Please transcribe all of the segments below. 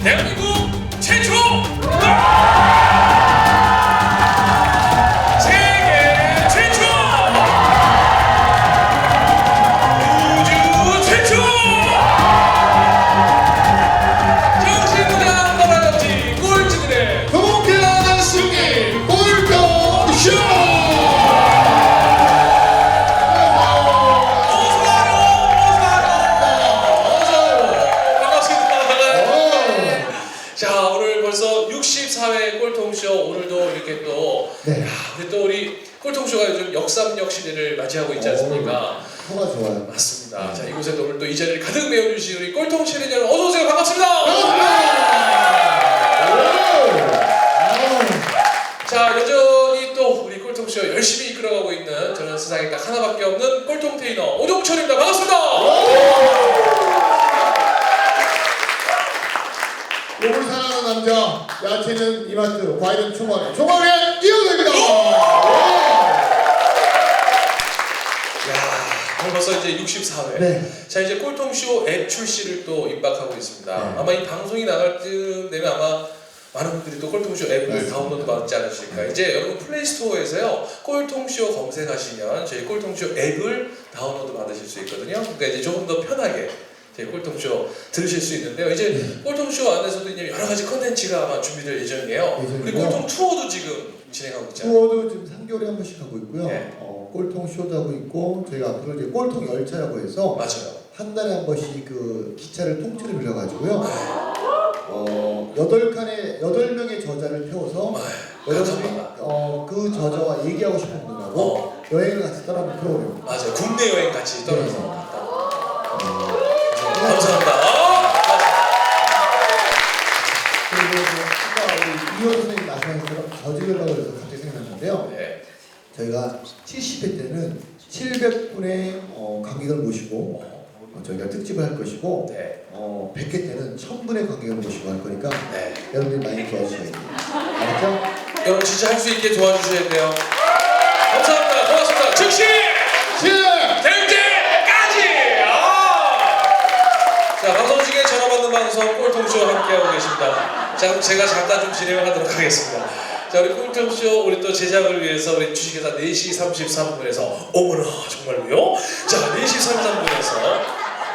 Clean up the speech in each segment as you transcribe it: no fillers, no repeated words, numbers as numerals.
대한민국 최초! 세계 최초! 우주 최초! 정신무장 바라잡지 꼴찌들의 통쾌한 승리 꼴통쇼! 자, 오늘 벌써 64회 꼴통쇼. 오늘도 이렇게 또 네. 우리 꼴통쇼가 요즘 역삼역 시대를 맞이하고 있지 않습니까? 표가 좋아요. 맞습니다. 자, 이곳에도 오늘 또 이 자리를 가득 메워주신 우리 꼴통 시리즈 여러분 어서 오세요. 반갑습니다. 자, 여전히 또 우리 꼴통쇼 열심히 이끌어가고 있는 저는 세상에 딱 하나밖에 없는 꼴통 테이너 오종철입니다. 반갑습니다. 몸을 사랑하는 남자, 야채는 이마트, 과일은 총알의 이영입니다. 오늘 벌써 이제 64회. 네. 자, 이제 꼴통쇼 앱 출시를 또 임박하고 있습니다. 네. 아마 이 방송이 나갈 쯤 되면 아마 많은 분들이 또 꼴통쇼 앱을 맞습니다. 다운로드 받지 않으실까. 이제 여러분 플레이스토어에서요 꼴통쇼 검색하시면 저희 꼴통쇼 앱을 다운로드 받으실 수 있거든요. 그러니까 이제 조금 더 편하게 저희 꼴통쇼 들으실 수 있는데요. 이제 꼴통쇼 안에서도 이제 여러 가지 컨텐츠가 아마 준비될 예정이에요. 우리 꼴통 투어도 지금 진행하고 있잖아요. 투어도 지금 3개월에 한 번씩 하고 있고요. 네. 꼴통 쇼도 하고 있고, 저희가 앞으로 이제 꼴통 열차라고 해서 맞아요. 한 달에 한 번씩 그 기차를 통째로 빌려가지고요. 8명의 저자를 태워서 여러분이 그 저자와 얘기하고 싶은 분하고 여행을 같이 떠나는 프로그램. 맞아요. 국내 여행 같이 떠나서 네. 감사합니다. 그리고 아까 우리 이호 선생님 말씀하신 것처럼 저지르려고 해서 갑자기 생각났는데요. 네. 저희가 70회 때는 700분의 관객을 모시고 저희가 특집을 할 것이고 네. 100회 때는 1000분의 관객을 모시고 할 거니까 네. 여러분들이 많이 도와주셔야 돼요. 알았죠? 여러분 진짜 할 수 있게 도와주셔야 돼요. 감사합니다. 고맙습니다. 즉시 될 때까지. 자, 방송 중에 전화 받는 방송 꼴통쇼 함께하고 계십니다. 자, 그럼 제가 잠깐 좀 진행을 하도록 하겠습니다. 자, 우리 꼴통쇼 우리 또 제작을 위해서 우리 주식회사 4시 33분에서 어머나 정말로요? 자, 4시 33분에서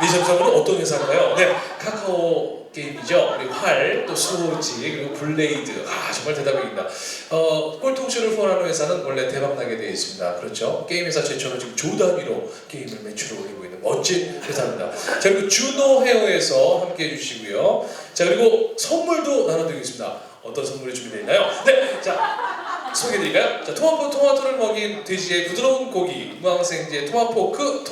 4시 33분은 어떤 회사인가요? 네, 카카오 게임이죠. 우리 활, 또 수호지, 그리고 블레이드. 정말 대단합니다. 꼴통쇼를 후원하는 회사는 원래 대박나게 되어 있습니다. 그렇죠? 게임 회사 최초로 지금 조 단위로 게임을 매출을 올리고 있는 멋진 회사입니다. 자, 그리고 주노 헤어에서 함께 해주시고요. 자, 그리고 선물도 나눠드리겠습니다. 어떤 선물이 준비되어 있나요? 네, 자, 소개해드릴까요? 자, 토마토를 먹인 돼지의 부드러운 고기, 무항생제 토마포크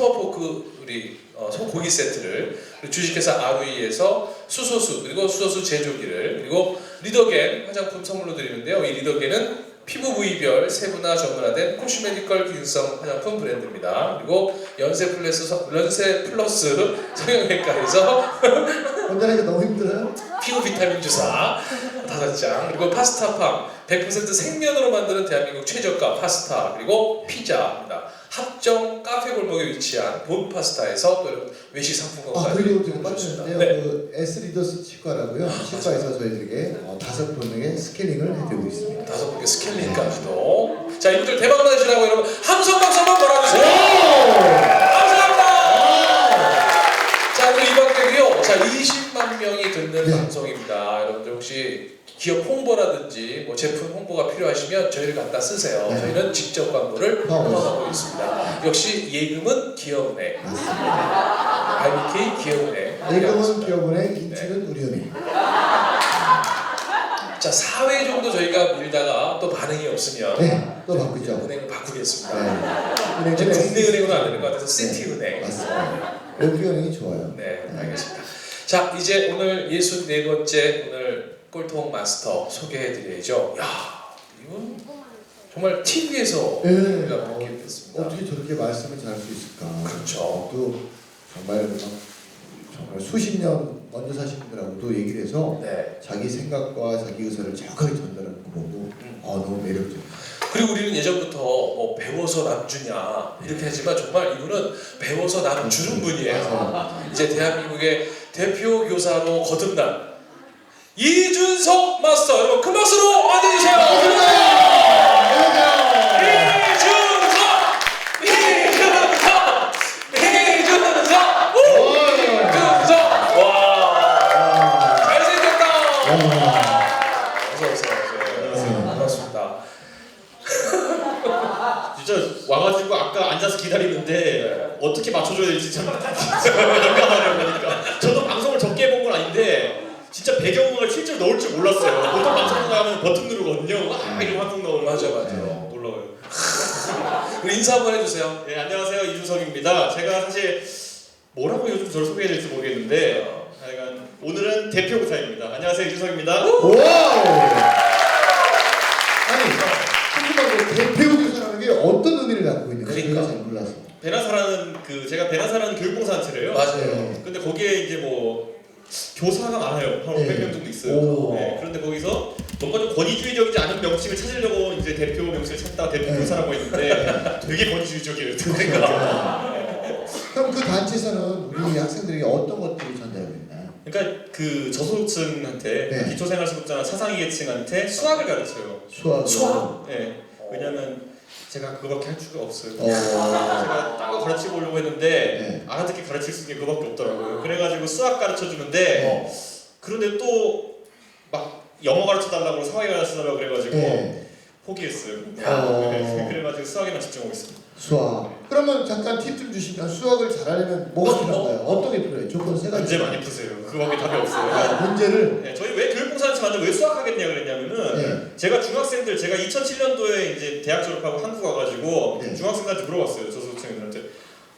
우리 소고기 세트를, 그리고 주식회사 아루이에서 수소수, 그리고 수소수 제조기를, 그리고 리더겐 화장품 선물로 드리는데요. 이 리더겐은 피부 부위별 세분화 전문화된 코스메디컬 기능성 화장품 브랜드입니다. 그리고 연세 플러스 성형외과에서 혼자니까 너무 힘들어요? 피부 비타민 주사 5장, 그리고 파스타팜 100% 생면으로 만드는 대한민국 최저가 파스타, 그리고 피자입니다. 합정 카페 골목에 위치한 본 파스타에서 또 외식 상품권까지. 그리고 지금 빠졌는데요. 네. 그 에스리더스 치과라고요. 치과에서 저희들에게 5분에게 스케일링을 해드리고 있습니다. 5분께 스케일링까지도. 자, 이분들 대박 나시라고 여러분 함성 박수 한번 몰아주세요. 감사합니다. 자, 그리고 이 방송이요. 자, 20만 명이 듣는 네. 방송입니다. 여러분들 혹시 기업 홍보라든지 뭐 제품 홍보가 필요하시면 저희를 갖다 쓰세요. 네. 저희는 직접 광고를 포함하고 있습니다. 역시 예금은 기업은행, IBK 기업은행. 예금은 기업은행, 인치는 우리은행. 자, 4회 정도 저희가 밀다가 또 반응이 없으면 네, 또 바꾸죠. 은행을 바꾸겠습니다. 네. 이제 국내은행은 안 되는 것 같아서 시티은행. 맞습니다. 여기은행이 좋아요. 네, 알겠습니다. 자, 이제 오늘 64번째 오늘 꼴통 마스터 소개해드려야죠. 야, 이건 정말 TV에서 네. 우리가 뵙게 됐습니다. 어떻게 저렇게 말씀을 잘할 수 있을까? 그렇죠. 또 정말 수십 년 먼저 사신 분들하고도 얘기를 해서 네. 자기 생각과 자기 의사를 정확하게 전달하는 거 보고 너무 매력적이에요. 그리고 우리는 예전부터 뭐 배워서 남주냐 이렇게 하지만 정말 이분은 배워서 남주는 분이에요. 이제 대한민국의 대표 교사로 거듭난 이준석 마스터, 여러분 큰 박수로 맞아주세요. 진짜 와가지고 아까 앉아서 기다리는데 어떻게 맞춰줘야 될지 참 민감하려고 하니까 저도 방송을 적게 해본 건 아닌데 진짜 배경음악을 실제로 넣을 줄 몰랐어요. 보통 방송 나가면 버튼 누르거든요. 이런 방송 나오는 맞아. 놀라워요. 우리 인사 한번 해주세요. 네, 안녕하세요, 이준석입니다. 제가 사실 뭐라고 요즘 저를 소개해야 될지 모르겠는데 하여간 오늘은 대표 교사입니다. 안녕하세요, 이준석입니다. 와우! 아니, 궁금한 게 대표 교사라는 게 어떤 의미를 갖고 있는지 그러니까. 제가 잘 몰라서. 베나사라는 제가 베나사라는 교육봉사단체래요. 맞아요. 근데 거기에 이제 뭐 교사가 많아요. 한 500명 정도 있어요. 오. 네, 그런데 거기서 뭔가 좀 권위주의적이지 않은 명칭을 찾으려고 이제 대표 명칭을 찾다가 대표 교사라고 했는데 되게 권위주의적이에요. 그럼 그 단체에서는 우리 학생들에게 어떤 것들을 전달하고 있나요? 그러니까 그 저소득층한테 네. 기초생활수급자나 차상위 계층한테 수학을 가르쳐요. 수학. 네. 왜냐면 제가 그거밖에 할 수가 없어요. 어. 제가 딴 거 가르치고 오려고 했는데 네. 알아듣게 가르칠 수 있는 게 그거밖에 없더라고요. 그래가지고 수학 가르쳐 주는데 그런데 또 막 영어 가르쳐 달라고 사회 가르쳐 달라고 그래가지고 네. 포기했어요. 어. 네, 그래가지고 수학에만 집중하고 있습니다. 수학. 그러면 잠깐 팁 좀 주시면 수학을 잘하려면 뭐가 필요한가요? 어떤 게 필요해요? 조건 세 가지. 문제 많이 푸세요. 그거밖에 답이 없어요. 아, 문제를. 네, 저희 왜 교육봉사단체 만들고 왜 수학하겠냐 그랬냐면은 네. 제가 중학생들 제가 2007년도에 이제 대학 졸업하고 한국 와가지고 네. 중학생들한테 물어봤어요. 저소득층들한테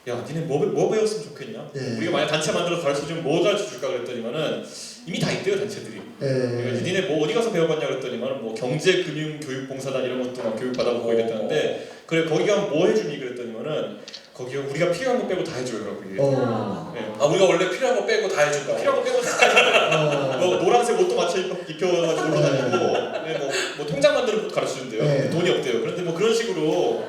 야 니네 뭐 배웠으면 좋겠냐? 네. 우리가 만약 단체 만들어서 가르쳐주면 뭐 가르쳐줄까 그랬더니만은 이미 다 있대요 단체들이. 네. 니네 뭐 어디 가서 배워봤냐 그랬더니만 뭐 경제금융교육봉사단 이런 것도 막 교육 받아보고 이랬다는데 그래 거기 가면 뭐 해주니 그랬더니만은 거기요 우리가 필요한 거 빼고 다 해줘요라고 얘기해요. 네. 아 우리가 원래 필요한 거 빼고 다 해준다. 필요한 거 빼고 다 해줘요. 뭐 노란색 옷도 맞춰 입혀가지고 올라다니고 네, 뭐 통장 만드는 것도 가르쳐준대요. 네. 돈이 없대요. 그런데 뭐 그런 식으로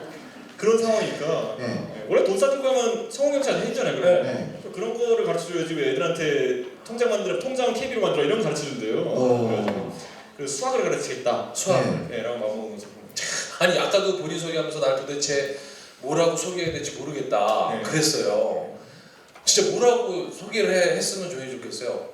그런 상황이니까 네. 네. 원래 돈 쌓는 거면 성공경찰 해주잖아요. 그래. 네. 그런 거를 가르쳐줘야지 왜 애들한테 통장 만들어 통장 KB로 만들어 이런 거 가르쳐준대요. 그래가지고 그래서 수학을 가르치겠다. 수학. 네, 라고 마음먹은 거죠. 아니 아까도 본인 소개하면서 날 도대체 뭐라고 소개해야 될지 모르겠다 네. 그랬어요. 진짜 뭐라고 소개를 했으면 좋겠어요.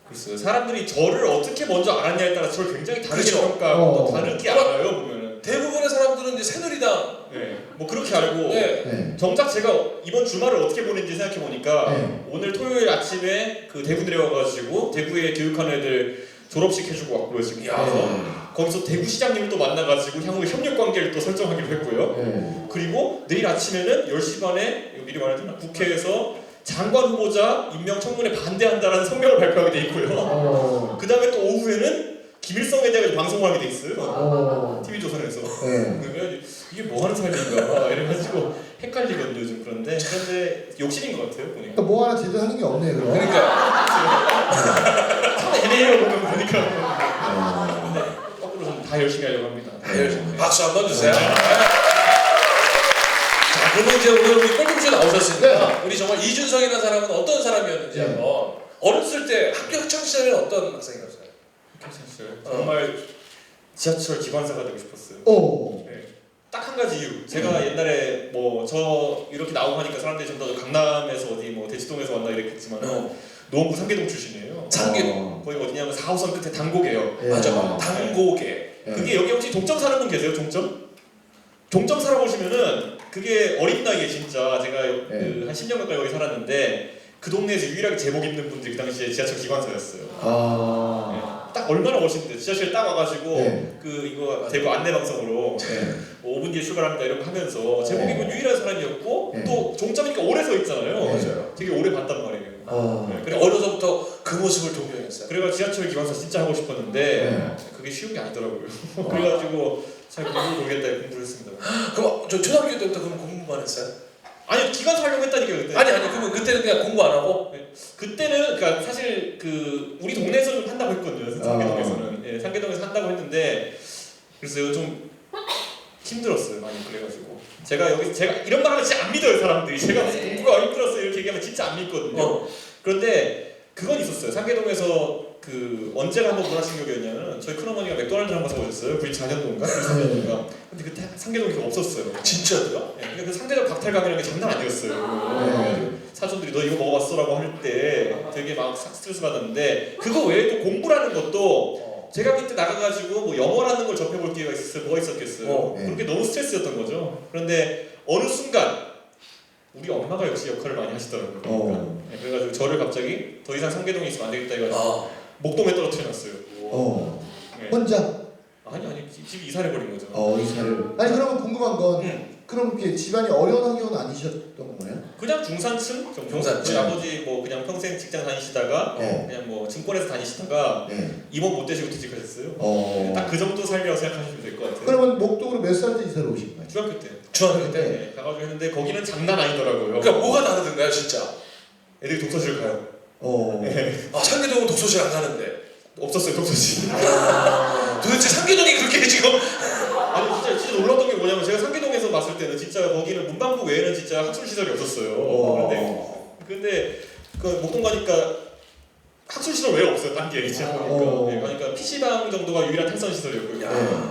글쎄요. 사람들이 저를 어떻게 먼저 알았냐에 따라 저를 굉장히 다르게 그렇죠. 평가하고 또 다르게 알아요 보면은. 대부분의 사람들은 이제 새누리당 네. 뭐 그렇게 알고. 네. 네. 정작 제가 이번 주말을 어떻게 보냈는지 생각해 보니까 네. 오늘 토요일 아침에 그 대구 내려와가지고 대구에 교육하는 애들 졸업식 해주고 왔고요 지금. 야. 그래서 거기서 대구 시장님을 또 만나가지고 향후 협력 관계를 또 설정하기로 했고요. 네. 그리고 내일 아침에는 10시 반에 이거 미리 말해주나 국회에서 장관 후보자 임명 청문회 반대한다라는 성명을 발표하게 돼 있고요. 그 다음에 또 오후에는 김일성에 대해 방송을 하게 돼 있어요. TV조선에서. 네. 그러면 이게 뭐 하는 사람인가 이래가지고 헷갈리거든요 요즘. 그런데 욕심인 것 같아요 보니까. 그러니까 뭐 하나 제대로 하는 게 없네요. 그럼. 그러니까 참 애매해요 보면 보니까. 근데 거꾸로 좀 다 열심히 하려고 합니다. 다 열심히. 박수 한번 주세요. 자, 그러면 이제 오늘 우리 꼴통쇼 나오셨으니까 우리 정말 이준석이라는 사람은 어떤 사람이었는지 네. 한번 어렸을 때 학교 학창 시절에는 어떤 학생이었어요? 정말 지하철 기관사가 되고 싶었어요. 오. 네. 딱 한 가지 이유. 제가 옛날에 뭐 저 이렇게 나오고 하니까 사람들이 전부 다 강남에서 어디 뭐 대치동에서 왔나 이랬겠지만 노원구 상계동 출신이에요. 상계동. 거기 어디냐면 4호선 끝에 단곡이에요. 네. 맞아. 당고개. 네. 그게 여기 혹시 종점 사는 분 계세요? 종점? 종점 살아보시면은 그게 어린 나이에 진짜 제가 그 한 10년 가까이 여기 살았는데 그 동네에서 유일하게 제복 입는 분들이 그 당시에 지하철 기관사였어요. 아. 딱 얼마나 멋있는데 지하철 딱 와가지고 네. 그 이거 대구 안내 방송으로 네. 5분 뒤에 출발합니다 이런 거 하면서 제복 입은 유일한 사람이었고 네. 또 종점이니까 오래 서 있잖아요. 네. 맞아요. 되게 오래 봤단 말이에요. 아. 그래 어려서부터 그 모습을 동경했어요. 그래가 지하철 기관사 진짜 하고 싶었는데 네. 그게 쉬운 게 아니더라고요. 그래가지고 잘 공부를 모르겠다 공부를 했습니다. 그럼 저 초등학교 때부터 그럼 공부만 했어요? 아니 기관사 하려고 했다니까요 그때. 아니 그러면 그때는 그냥 공부 안 하고? 그때는 그러니까 사실 그 우리 동네에서는 한다고 했거든요. 상계동에서는. 예, 상계동에서 한다고 했는데 그래서 좀 힘들었어요. 많이 그래가지고 제가 이런 말 하면 진짜 안 믿어요 사람들이. 제가 무슨 공부가 힘들었어요 이렇게 얘기하면 진짜 안 믿거든요. 그런데 그건 있었어요. 상계동에서 그 언제가 한번 문화충격이었냐면 저희 큰어머니가 맥도날드를 한번 사오셨어요. 94년도인가? 93년도인가? 근데 그때 상계동이 없었어요. 진짜요? 네, 그러니까 그 상대적 박탈감이라는 게 장난 아니었어요. 사촌들이 너 이거 먹어봤어라고 할 때 되게 막 스트레스 받았는데 그거 외에도 공부라는 것도 제가 그때 나가가지고 뭐 영어라는 걸 접해볼 기회가 있었어요. 뭐가 있었겠어요. 그렇게 너무 스트레스였던 거죠. 그런데 어느 순간 우리 엄마가 역시 역할을 많이 하시더라고요. 그러니까. 네, 그래가지고 저를 갑자기 더 이상 상계동에 있으면 안 되겠다 해가지고 목동에 떨어뜨려놨어요. 네. 혼자? 아니 집이 이사를 버린 거죠. 이사를. 아니 그러면 궁금한 건 그럼 이렇게 집안이 어려운 환경은 아니셨던 거예요? 그냥 중산층 정도. 중산층. 저희 아버지 뭐 그냥 평생 직장 다니시다가 그냥 뭐 증권에서 다니시다가 임원 못 되시고 퇴직하셨어요. 딱 그 정도 삶이라고 생각하시면 될 것 같아요. 그러면 목동으로 몇 살 때 이사를 오신 거예요? 중학교 때. 중학교 때? 네, 가가지고 했는데 거기는 장난 아니더라고요. 그러니까 뭐가 다르던가요 진짜? 애들이 독서실 가요. 상계동은 독서실 안 가는데 없었어요 독서실. 도대체 상계동이 그렇게 지금 아니 진짜 놀랐던 게 뭐냐면 제가 상계동에서 봤을 때는 진짜 거기는 문방구 외에는 진짜 학술 시설이 없었어요. 근데 그 목동 가니까 학술 시설 왜 없어요? 딴 게 있죠. 그러니까 PC방 정도가 유일한 탈선 시설이었고요.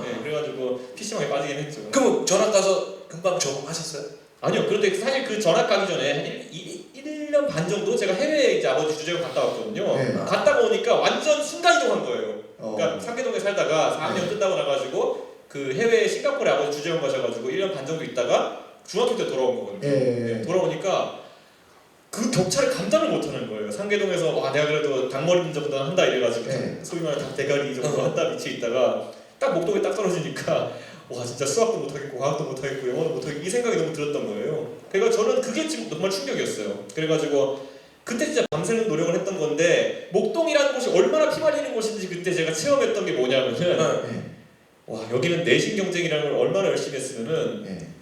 네, 그래가지고 PC방에 빠지긴 했죠. 그럼 전학 가서 금방 적응하셨어요? 아니요. 그런데 사실 그 전학 가기 전에 한 1년 반 정도 제가 해외에 이제 아버지 주재원 갔다 왔거든요. 갔다가 오니까 완전 순간 이동한 거예요. 그러니까 상계동에 살다가 4학년 끝나고 나가지고 그 해외 싱가포르에 아버지 주재원 가셔가지고 1년 반 정도 있다가 중학교 때 돌아온 거거든요. 돌아오니까 그 격차를 감당을 못하는 거예요. 상계동에서 와 내가 그래도 닭머리 정도 한다 이래가지고 소위 말하는 닭 대가리 정도 한다 위치에 있다가 딱 목동에 딱 떨어지니까 와 진짜 수학도 못하겠고 과학도 못하겠고 영어도 못하겠고 이 생각이 너무 들었던 거예요. 그래서 저는 그게 지금 정말 충격이었어요. 그래가지고 그때 진짜 밤새는 노력을 했던 건데 목동이라는 곳이 얼마나 피말리는 곳인지 그때 제가 체험했던 게 뭐냐면은 와 여기는 내신 경쟁이라는 걸 얼마나 열심히 했으면은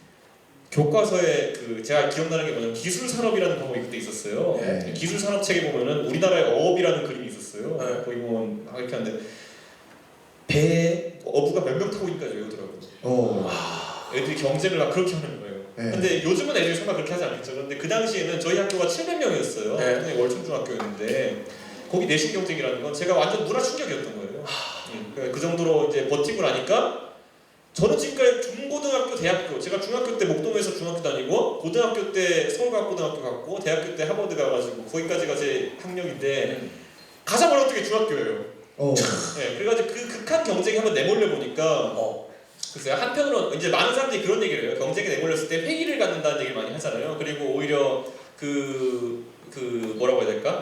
교과서에 그 제가 기억나는 게 뭐냐면 기술 산업이라는 과목이 그때 있었어요. 기술 산업 책에 보면은 우리나라의 어업이라는 그림이 있었어요. 거기 보면 이렇게 하는데 배 어부가 몇 명 타고 있는지까지 외우더라고요. 애들이 경쟁을 막 그렇게 하는 거예요. 근데 요즘은 애들이 설마 그렇게 하지 않겠죠. 그런데 그 당시에는 저희 학교가 700명이었어요. 굉장히 월천중학교였는데 거기 내신 경쟁이라는 건 제가 완전 문화 충격이었던 거예요. 그 정도로 이제 버티고 나니까 저는 지금까지 중고등학교, 대학교 제가 중학교 때 목동에서 중학교 다니고 고등학교 때 서울과학고등학교 갔고 대학교 때 하버드 가가지고 거기까지가 제 학력인데 가장 어려웠던 게 중학교예요. 그래가지고 그 극한 경쟁에 한번 내몰려 보니까 글쎄요 한편으로 이제 많은 사람들이 그런 얘기를 해요. 경쟁에 내몰렸을 때 회의를 갖는다는 얘기를 많이 하잖아요. 그리고 오히려 그 뭐라고 해야 될까?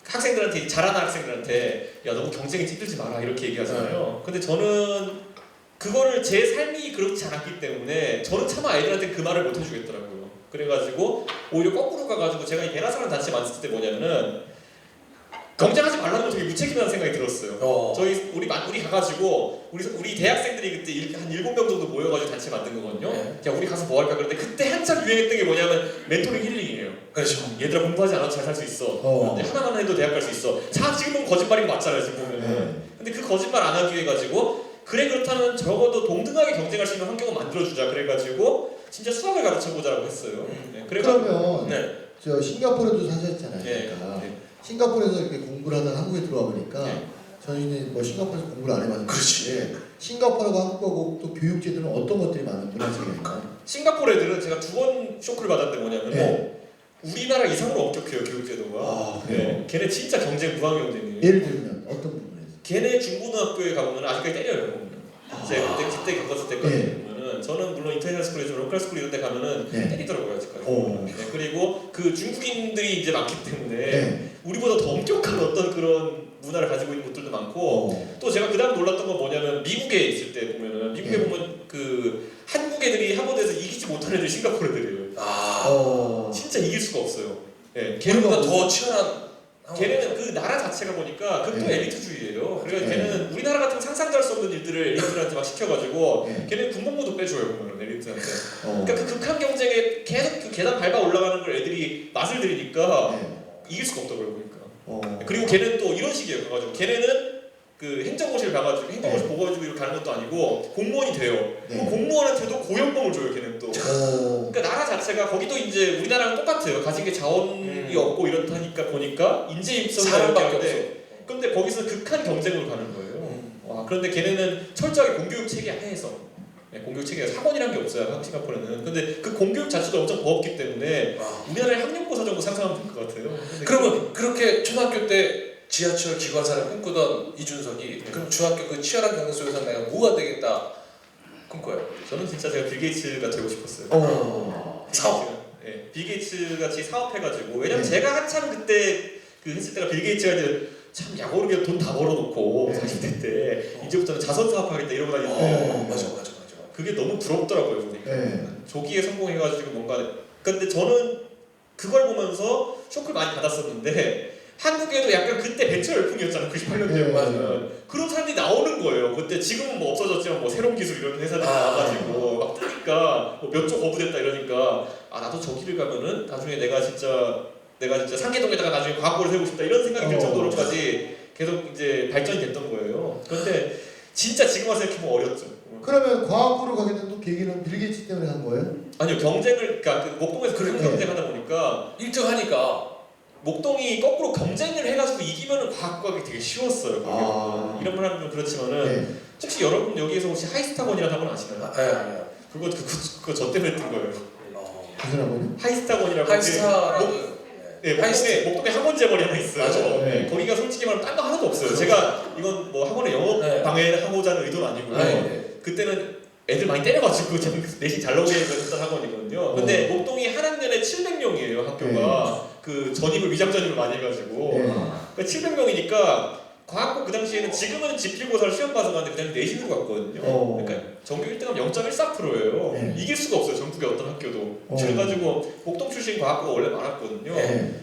학생들한테 잘하는 학생들한테 야 너무 경쟁에 찌들지 마라 이렇게 얘기하잖아요. 근데 저는 그거를 제 삶이 그렇지 않았기 때문에 저는 차마 애들한테 그 말을 못 해주겠더라고요. 그래가지고 오히려 거꾸로 가가지고 제가 이 대나사랑 단체 만났을 때 뭐냐면은 경쟁하지 말라는 거 되게 무책임하다는 생각이 들었어요. 우리 가가지고 우리 대학생들이 그때 한 7명 정도 모여가지고 단체 만든 거거든요. 야 우리 가서 뭐 할까 그런데 그때 한참 유행했던 게 뭐냐면 멘토링 힐링이에요. 그렇죠. 얘들아 공부하지 않아도 잘 살 수 있어. 하나만 해도 대학 갈 수 있어. 지금은 거짓말인 거 맞잖아요 지금 보면은. 근데 그 거짓말 안 하기 위해 가지고 그래 그렇다면 적어도 동등하게 경쟁할 수 있는 환경을 만들어주자 그래가지고 진짜 수학을 가르쳐보자라고 했어요. 그러면 저 싱가포르에도 사셨잖아요. 그러니까 싱가포르에서 이렇게 공부를 하다가 한국에 들어와 보니까 저희는 뭐 싱가포르에서 공부를 안 해봤는데 그렇지. 싱가포르하고 한국하고 또 교육제도는 어떤 것들이 많은 문화체계인가요? 싱가포르 애들은 제가 2번 쇼크를 받았는데 뭐냐면 우리나라 이상으로 엄격해요 교육제도가. 걔네 진짜 경쟁 무한 경쟁이에요. 예를 들면 어떤 부분에서? 걔네 중고등학교에 가보면 아직까지 때려요. 제가 그때 겪었을 때까지 보면은 저는 물론 인터내셔널 스쿨이지만 로컬 스쿨 이런 데 가면은 때리더라고요 아직까지. 그리고 그 중국인들이 이제 많기 때문에 우리보다 더 엄격한 어떤 그런 문화를 가지고 있는 곳들도 많고 또 제가 그다음 놀랐던 건 뭐냐면 미국에 있을 때 보면은 미국에 보면 그 한국 애들이 하버드에서 이기지 못하는 애들이 싱가포르 애들이에요. 진짜 이길 수가 없어요. 걔네보다 더 치열한 걔네는 그 나라 자체가 보니까 극도 엘리트주의예요. 그래서 걔네는 우리나라 같은 상상도 할 수 없는 일들을 엘리트들한테 막 시켜가지고 걔네는 군복무도 빼줘요 보면 엘리트한테. 그러니까 그 극한 경쟁에 계속 그 계단 밟아 올라가는 걸 애들이 맛을 들이니까 이길 수가 없더라고요. 그러니까 그리고 걔는 또 이런 식이에요. 그래가지고 걔네는 그 행정고시를 가가지고 행정고시 보고해주고 이렇게 가는 것도 아니고 공무원이 돼요. 네. 그럼 공무원한테도 고연봉을 줘요. 걔는 또. 그러니까 나라 자체가 거기도 이제 우리나라랑 똑같아요. 가진 게 자원이 없고 이렇다니까 보니까 인재 입성이 사람밖에 이렇게 없어. 하는데 근데 거기서 극한 경쟁으로 가는 거예요. 와, 그런데 걔네는 철저하게 공교육 체계 하에서 공교육 체계가 학원이란 게 없어요. 싱가포르는. 근데 그 공교육 자체도 엄청 버겁기 때문에 우리나라의 학력고사 정도 상상하면 될 것 같아요. 그러면 그렇게 초등학교 때 지하철 기관사를 꿈꾸던 이준석이 그럼 중학교 그 치열한 경쟁 속에서 내가 뭐가 되겠다 꿈꿔요. 저는 진짜 제가 빌 게이츠가 되고 싶었어요. 사업. 빌 게이츠 같이 사업해가지고 왜냐면 제가 한참 그때 그 했을 때가 빌 게이츠가 이제 참 야구르게 돈 다 벌어놓고 40대 때 이제부터는 자선 사업하겠다 이러고 다니는데 맞아. 그게 너무 부럽더라고요. 보니까 조기에 성공해가지고 뭔가 근데 저는 그걸 보면서 쇼크를 많이 받았었는데 한국에도 약간 그때 벤처 열풍이었잖아요. 98년도에는 그런 사람들이 나오는 거예요. 그때 지금은 뭐 없어졌지만 뭐 새로운 기술 이런 회사들이 나와가지고 막 뜨니까 뭐 몇 조 거부됐다 이러니까 아 나도 저 길을 가면은 나중에 내가 진짜 상계동에다가 나중에 과학고를 세우고 싶다 이런 생각이 들 정도로까지 계속 이제 발전이 됐던 거예요. 그런데 진짜 지금 와서 생각해보면 어렵죠. 그러면 과학부로 가게 된 또 계기는 빌 게이츠 때문에 한 거예요? 아니요 경쟁을 그러니까 그 목동에서 그런 경쟁하다 보니까 1등 하니까 목동이 거꾸로 경쟁을 해가지고 이기면은 과학과학이 되게 쉬웠어요. 이런 말 하면 좀 그렇지만은 혹시 여러분 여기에서 혹시 하이스타곤이라는 학원 아시나요? 아니요. 그거 저 때문에 뜬 거예요. 무슨 학원이요? 하이스타곤이라고 하이스타라고 목동에 학원 재벌이 하나 있어요. 맞아요. 거기가 솔직히 말하면 딴 거 하나도 없어요. 제가 이건 뭐 학원에 영업 방해하고자 하는 의도는 아니고요. 그때는 애들 많이 때려가지고 내신 잘 나오게 했던 학원이거든요. 근데 목동이 한 학년에 700명이에요 학교가. 그 전입을 위장 전입을 많이 해가지고 그러니까 700명이니까 과학고 그 당시에는 지금은 지필고사를 시험 봐서 가는데 그냥 내신으로 갔거든요. 그러니까 전교 1등하면 0.14%예요. 이길 수가 없어요. 전국의 어떤 학교도. 그래가지고 목동 출신 과학고가 원래 많았거든요.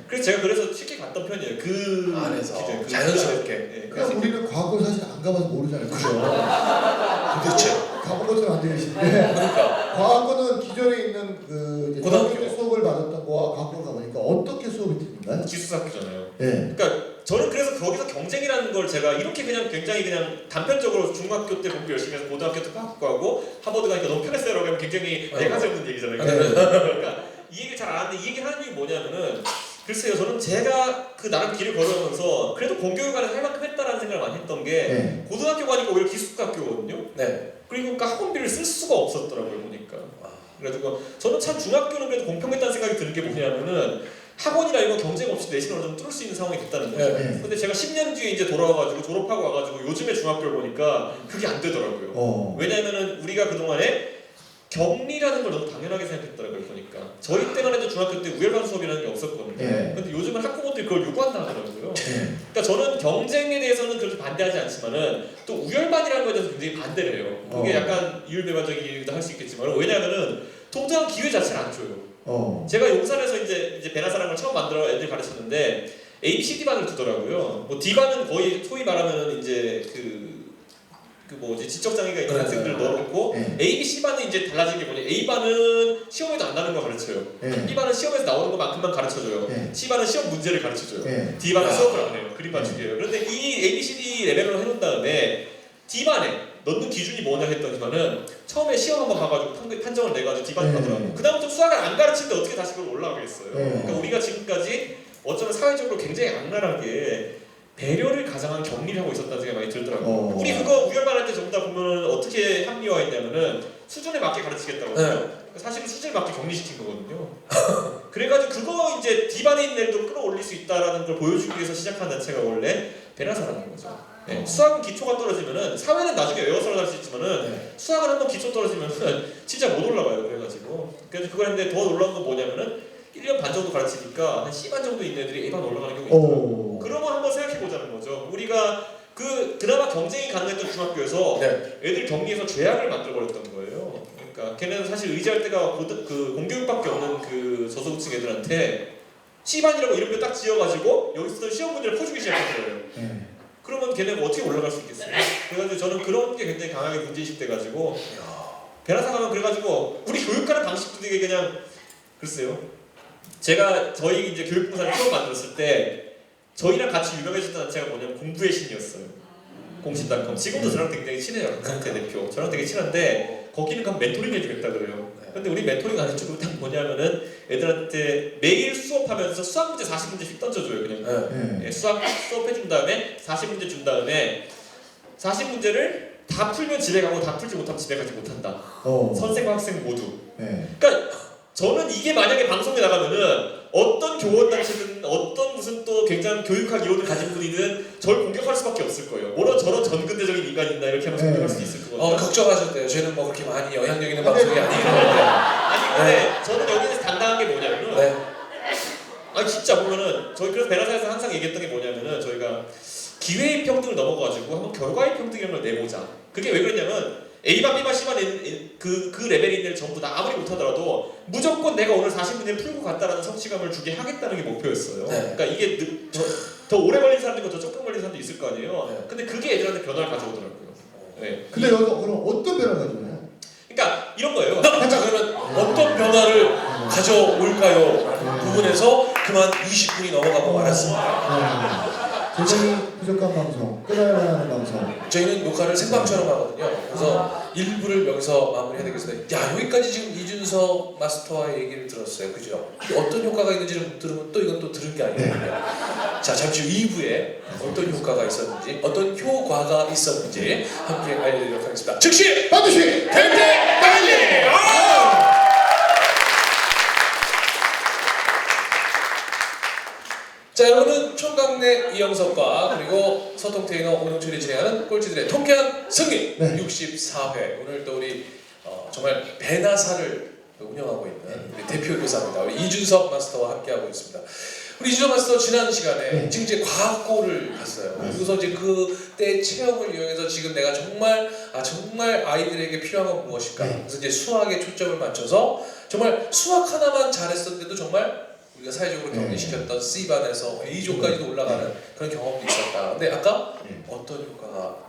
그래서 제가 그래서 쉽게 갔던 편이에요. 그 안에서 기준, 자연스럽게. 그냥 우리는 과거 사실 안 가봐서 모르잖아요. 그죠? 그렇죠. 가본 것처럼 안 되시는데 그러니까 과학고는 기존에 있는 그 이제 고등학교. 중학교 수업을 받았던 거와 과학고를 가보니까 어떻게 수업이 틀린가요? 기숙사학교잖아요. 네. 그러니까 저는 그래서 거기서 경쟁이라는 걸 제가 이렇게 그냥 굉장히 그냥 단편적으로 중학교 때 공부 열심히 해서 고등학교 때 과학고 하고 하버드 가니까 너무 편했어요라고 하면 굉장히 내가 세우는 얘기잖아요. 그러니까 이 얘기를 잘 안 하는데 이 얘기를 하는 이유가 뭐냐면은 글쎄요 저는 제가 그 나름 길을 걸어가면서 그래도 공교육 안에서 할 만큼 했다라는 생각을 많이 했던 게 고등학교 가니까 오히려 기숙학교거든요. 그리고 그러니까 학원비를 쓸 수가 없었더라고요 보니까. 그래가지고 저는 참 중학교는 그래도 공평했다는 생각이 드는 게 뭐냐면은 학원이나 이거 경쟁 없이 내신을 어느 정도 뚫을 수 있는 상황이 됐다는 거죠. 근데 제가 10년 뒤에 이제 돌아와가지고 졸업하고 와가지고 요즘의 중학교를 보니까 그게 안 되더라고요. 왜냐면은 우리가 그동안에 격리라는 걸 너무 당연하게 생각했더라고요 보니까. 저희 때만 해도 중학교 때 우열반 수업이라는 게 없었거든요. 근데 요즘은 학부모들이 그걸 요구한다 하더라고요. 그러니까 저는 경쟁에 대해서는 그렇게 반대하지 않지만은 또 우열반이라는 거에 대해서 굉장히 반대를 해요. 그게 약간 이율배반적이기도 할 수 있겠지만 왜냐면은 동등한 기회 자체를 안 줘요. 제가 용산에서 이제 베나사랑을 처음 만들어 애들 가르쳤는데 ABCD 반을 두더라고요. 뭐 D반은 거의 소위 말하면 이제 그 뭐지 지적 장애가 있는 학생들을 넣어놓고 A, B, C 반은 이제 달라진 게 뭐냐? A 반은 시험에도 안 나는 거 가르쳐요. B 반은 시험에서 나오는 것만큼만 가르쳐줘요. C 반은 시험 문제를 가르쳐줘요. D 반은 수업을 안 해요. 그림 맞추기예요. 그런데 이 A, B, C, D 레벨로 해놓은 다음에 D 반에 넣는 기준이 뭐냐 했더니만은 처음에 시험 한번 봐가지고 판정을 내가지고 D 반이 가더라고요. 그 다음부터 수학을 안 가르치는데 어떻게 다시 그걸 올라가겠어요? 그러니까 우리가 지금까지 어쩌면 사회적으로 굉장히 악랄하게 배려를 가장한 격리를 하고 있었다는 생각이 많이 들더라고요. 우리 그거 우열반할 때 전부 다 보면 어떻게 합리화했냐면은 수준에 맞게 가르치겠다고요. 사실은 수준에 맞게 격리시킨 거거든요. 그래가지고 그거 이제 D반에 있는 애들도 끌어올릴 수 있다라는 걸 보여주기 위해서 시작한 자체가 원래 베나사라는 거죠. 수학은 기초가 떨어지면은 사회는 나중에 외워서는 할 수 있지만은 수학은 한번 기초 떨어지면은 진짜 못 올라가요. 그래서 그걸 했는데 더 놀라운 건 뭐냐면은 1년 반 정도 가르치니까 한 C반 정도 있는 애들이 A반 올라가는 경우가 있더라고요. 그러면 한번 생각해보자는 거죠. 우리가 그나마 경쟁이 가능했던 중학교에서 애들 격리해서 죄악을 만들어버렸던 거예요. 그러니까 걔네는 사실 의지할 데가 그 공교육밖에 없는 그 저소득층 애들한테 C반이라고 이름표 딱 지어가지고 여기서 시험 문제를 퍼주기 시작한 거예요. 그러면 걔네가 어떻게 올라갈 수 있겠어요? 그래가지고 저는 그런 게 굉장히 강하게 문제의식 돼가지고 베나사 가면 그래가지고 우리 교육하는 방식도 되게 그냥 글쎄요. 제가 저희 이제 교육봉사를 처음 만들었을 때 저희랑 같이 유명해졌던 단체가 뭐냐면 공부의 신이었어요. 공신닷컴. 지금도 저랑 굉장히 친해요. 강태 대표. 저랑 되게 친한데 거기는 가면 멘토링 해주겠다 그래요. 근데 우리 멘토링 안 해주고 딱 뭐냐면은 애들한테 매일 수업하면서 수학 문제 40문제씩 던져줘요. 그냥 수업해준 다음에 40문제 준 다음에 40문제를 다 풀면 집에 가고 다 풀지 못하면 집에 가지 못한다. 선생과 학생 모두. 그러니까 저는 이게 만약에 방송에 나가면은 어떤 교원단체든 어떤 무슨 또 굉장한 교육학 이론을 가진 분이든 저를 공격할 수밖에 없을 거예요. 뭐라 저런 전근대적인 인간이다 이렇게 하면서 공격할 수도 있을 거거든요. 걱정하셨대요. 저희는 뭐 그렇게 많이 영향력 있는 방송이 아니에요. 아니 근데 저는 여기서 당당한 게 뭐냐면은 아니 진짜 보면은 저희 그래서 베라사에서 항상 얘기했던 게 뭐냐면은 저희가 기회의 평등을 넘어가지고 한번 결과의 평등이라는 걸 내보자. 그게 왜 그러냐면 A반, B반, C반 그 레벨인 애들 전부 다 아무리 못하더라도 무조건 내가 오늘 40문제 풀고 갔다라는 성취감을 주게 하겠다는 게 목표였어요. 그러니까 이게 더 오래 걸린 사람도 있고 더 조금 걸린 사람도 있을 거 아니에요. 근데 그게 애들한테 변화를 가져오더라고요. 근데 여기서 그럼 어떤 변화가 가져오나요? 그러니까 이런 거예요. 자 그러면 어떤 변화를 가져올까요? 부분에서 그만 20분이 넘어가고 말았습니다. 재정이 부족한 방송, 끊어야 하는 방송. 저희는 녹화를 생방처럼 하거든요. 그래서 일부를 여기서 마무리해야 되겠습니다. 야 여기까지 지금 이준석 마스터와의 얘기를 들었어요. 그죠? 어떤 효과가 있는지를 못 들으면 또 이건 또 들은 게 아니거든요. 자 잠시 후 2부에 어떤 효과가 있었는지 어떤 효과가 있었는지 함께 알려드리도록 하겠습니다. 즉시 반드시 될 때까지! 자 여러분은 총각내 이영석과 그리고 서통테이너 오동철이 진행하는 꼴찌들의 통쾌한 승리 64회 오늘 또 우리 정말 배나사를 운영하고 있는 우리 대표 교사입니다. 우리 이준석 마스터와 함께하고 있습니다. 우리 이준석 마스터 지난 시간에 지금 이제 과학고를 갔어요. 그래서 이제 그때 체험을 이용해서 지금 내가 정말 아이들에게 필요한 건 무엇일까? 그래서 이제 수학에 초점을 맞춰서 정말 수학 하나만 잘했었는데도 정말 우리가 사회적으로 격리시켰던 C반에서 A조까지도 올라가는 그런 경험도 있었다. 근데 아까 어떤 효과가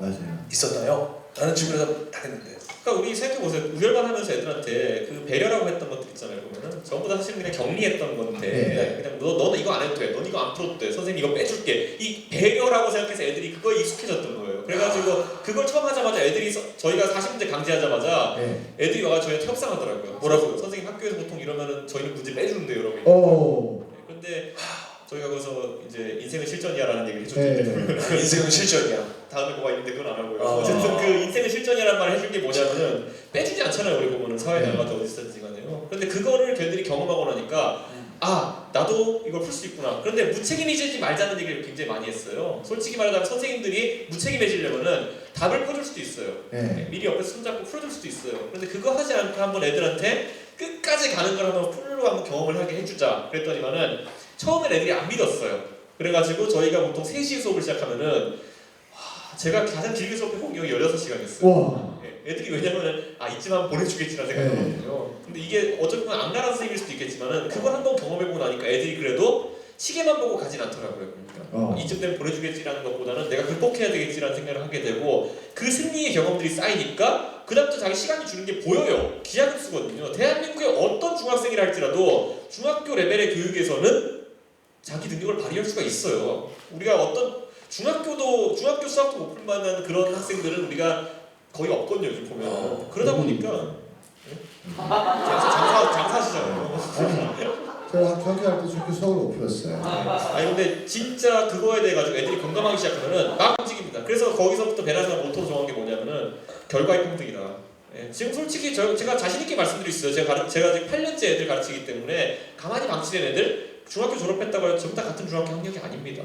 있었나요? 라는 질문을 다 했는데 그러니까 우리 생각해보세요. 우열반 하면서 애들한테 그 배려라고 했던 것들 있잖아요. 보면은 전부 다 사실 그냥 격리했던 건데 그냥 너는 이거 안 해도 돼. 넌 이거 안 풀어도 돼. 선생님 이거 빼줄게. 이 배려라고 생각해서 애들이 그거에 익숙해졌던 거예요. 그래가지고 그걸 처음 하자마자 애들이 저희가 40문제 강제하자마자 애들이 와서 저희한테 협상하더라고요. 뭐라고요? 선생님 학교에서 보통 이러면은 저희는 문제 빼주는데요. 여러분. 근데 저희가 거기서 이제 인생은 실전이야라는 얘기를 해줬는데 인생은 실전이야. 다음에 뭐가 있는데 그건 안 하고요. 어쨌든 그 인생은 실전이라는 말을 해준 게 뭐냐면은 빼주지 않잖아요. 우리 보면은 사회에 나가도 어디서든지 간에요. 그런데 그거를 걔들이 경험하고 나니까 나도 이걸 풀 수 있구나. 그런데 무책임해지지 말자는 얘기를 굉장히 많이 했어요. 솔직히 말하자면 선생님들이 무책임해지려면은 답을 퍼줄 수도 있어요. 미리 옆에서 손잡고 풀어줄 수도 있어요. 그런데 그거 하지 않고 한번 애들한테 끝까지 가는 걸 한번 풀로 한번 경험을 하게 해주자. 그랬더니만은 처음엔 애들이 안 믿었어요. 그래가지고 저희가 보통 3시에 수업을 시작하면은 제가 가장 길게 수업해본 기억이 16시간이었어요. 애들이 왜냐면은 이쯤 하면 보내주겠지라는 생각하거든요. 근데 이게 어쩌면 악랄한 선생님일 수도 있겠지만은 그걸 한번 경험해보고 나니까 애들이 그래도 시계만 보고 가진 않더라고요. 그러니까 이쯤 되면 보내주겠지라는 것보다는 내가 극복해야 되겠지라는 생각을 하게 되고 그 승리의 경험들이 쌓이니까 그다음부터 자기 시간이 주는 게 보여요. 기하급수거든요. 대한민국의 어떤 중학생이라 할지라도 중학교 레벨의 교육에서는 자기 능력을 발휘할 수가 있어요. 우리가 어떤 중학교 수학도 못 풀만한 그런 학생들은 우리가 거의 없거든요. 요즘 보면. 그러다 보니까 장사시잖아요. 제가 경기할 때 중교 수학을 못 풀었어요. 근데 진짜 그거에 대해 가지고 애들이 공감하기 시작하면은 막 움직입니다. 그래서 거기서부터 베라사가 모토로 정한 게 뭐냐면은 결과의 평등이다. 지금 솔직히 제가 자신 있게 말씀드릴 수 있어요. 제가 지금 8년째 애들 가르치기 때문에 가만히 방치된 애들 중학교 졸업했다고 해서 전부 다 같은 중학교 학력이 아닙니다.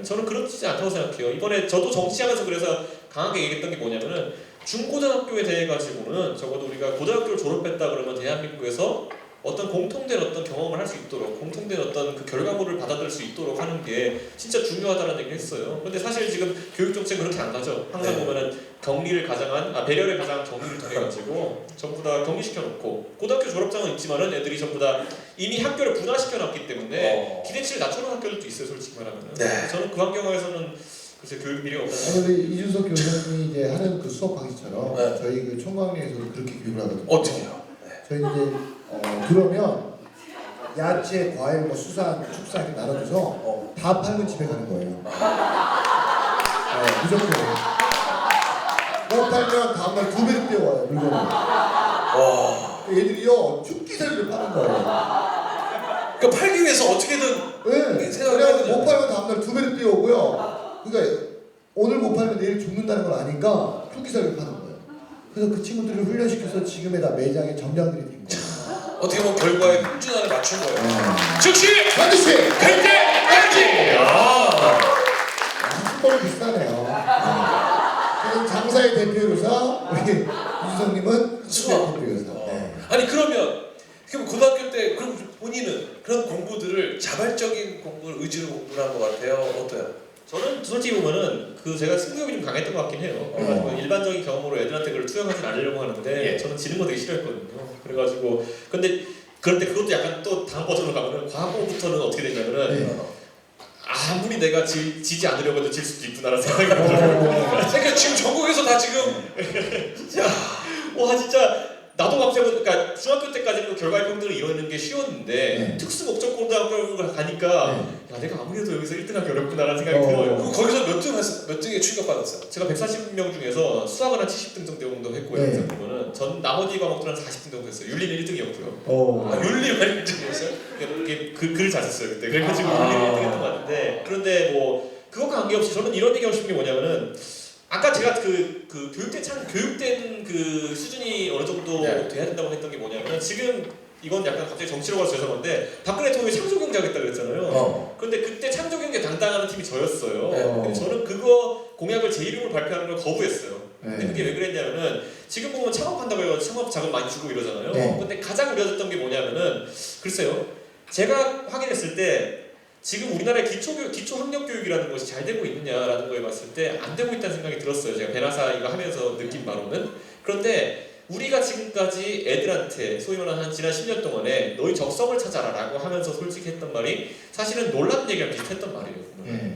저는 그렇지 않다고 생각해요. 이번에 저도 정치하면서 그래서 강하게 얘기했던 게 뭐냐면은 중고등학교에 대해 가지고는 적어도 우리가 고등학교를 졸업했다 그러면 대한민국에서 어떤 공통된 어떤 경험을 할 수 있도록 공통된 어떤 그 결과물을 받아들일 수 있도록 하는 게 진짜 중요하다는 얘기를 했어요. 근데 사실 지금 교육 정책은 그렇게 안 가죠. 항상 보면은 배려를 가장한 격리를 통해 가지고 전부 다 격리시켜 놓고 고등학교 졸업장은 있지만은 애들이 전부 다 이미 학교를 분화시켜 놨기 때문에 기대치를 낮춰놓은 학교들도 있어요. 솔직히 말하면은. 저는 그 환경에서는 글쎄 교육 미래가 없다는. 근데 이준석 교수님이 이제 하는 그 수업 방식처럼 저희 그 총광리에서도 그렇게 교육을 하거든요. 어떻게요? 저희 이제 그러면 야채, 과일, 뭐 수산, 축산 이렇게 나눠줘서 다 팔면 집에 가는 거예요. 네, 무조건. 못 팔면 다음날 2배로 뛰어와요 물건을. 와. 애들이요 죽기살기를 파는 거예요. 그 팔기 위해서 어떻게든 네. 생각을 그냥 해야 되죠. 못 팔면 다음날 2배로 뛰어오고요. 그러니까 오늘 못 팔면 내일 죽는다는 걸 아니까 죽기살기를 파는 거예요. 그래서 그 친구들을 훈련시켜서 지금의 다 매장의 점장들이 된 거예요. 어떻게 보면 결과에 흡준안에 맞춘 거예요. 즉시 반드시 100대까지. 야. 한번은 비슷하네요. 저는 장사의 대표로서 우리 유성님은 수학 대표로서. 네. 아니 그러면 그럼 고등학교 때 그럼 본인은 그런 공부들을 자발적인 공부를 의지로 공부를 한 것 같아요. 어때요? 저는 솔직히 보면은 그 제가 승부욕이 좀 강했던 것 같긴 해요. 그래가지고 일반적인 경험으로 애들한테 그걸 투영하진 않으려고 하는데 저는 지는 거 되게 싫어했거든요. 그래가지고 근데 그런데 그것도 약간 또 다음 버전으로 가면은 과학 공부부터는 어떻게 되냐면은 아무리 내가 지지 않으려고 해도 질 수도 있구나라는 생각이 들어요. 그러니까 지금 전국에서 다 지금 와 진짜 나도 밤새고 그러니까 중학교 때까지는 결과의 평등을 이루는 게 쉬웠는데 특수 목적 고등학교를 가니까 야 내가 아무래도 여기서 1등하기 어렵구나라는 생각이 들어요. 그럼 거기서 몇 등에 충격받았어요? 제가 140명 중에서 수학은 한 70등 정도 했고요. 그래서 보면은 전 나머지 과목들은 한 40등 정도 했어요. 윤리는 1등이었고요. 아, 윤리만 1등이었어요? 이게 글을 잘 썼어요 그때. 그래가지고 윤리는 1등 했던 것 같은데 그런데 뭐 그것과 관계없이 저는 이런 얘기하고 싶은 게 뭐냐면은 아까 제가 그 교육된 그 수준이 어느 정도 돼야 된다고 했던 게 뭐냐면 지금 이건 약간 갑자기 정치로 가서 죄송한데 박근혜 대통령이 창조경제 하겠다 그랬잖아요. 그런데 그때 창조경제 담당하는 팀이 저였어요. 근데 저는 그거 공약을 제 이름으로 발표하는 걸 거부했어요. 근데 그게 왜 그랬냐면은 지금 보면 창업한다고 해서 창업 자금 많이 주고 이러잖아요. 근데 가장 우려졌던 게 뭐냐면은 글쎄요. 제가 확인했을 때 지금 우리나라의 기초학력교육이라는 것이 잘 되고 있느냐라는 거에 봤을 때 안 되고 있다는 생각이 들었어요. 제가 베나사 이거 하면서 느낀 바로는. 그런데 우리가 지금까지 애들한테 소위 말하는 지난 10년 동안에 너희 적성을 찾아라 라고 하면서 솔직히 했던 말이 사실은 놀라운 얘기랑 비슷했던 말이에요.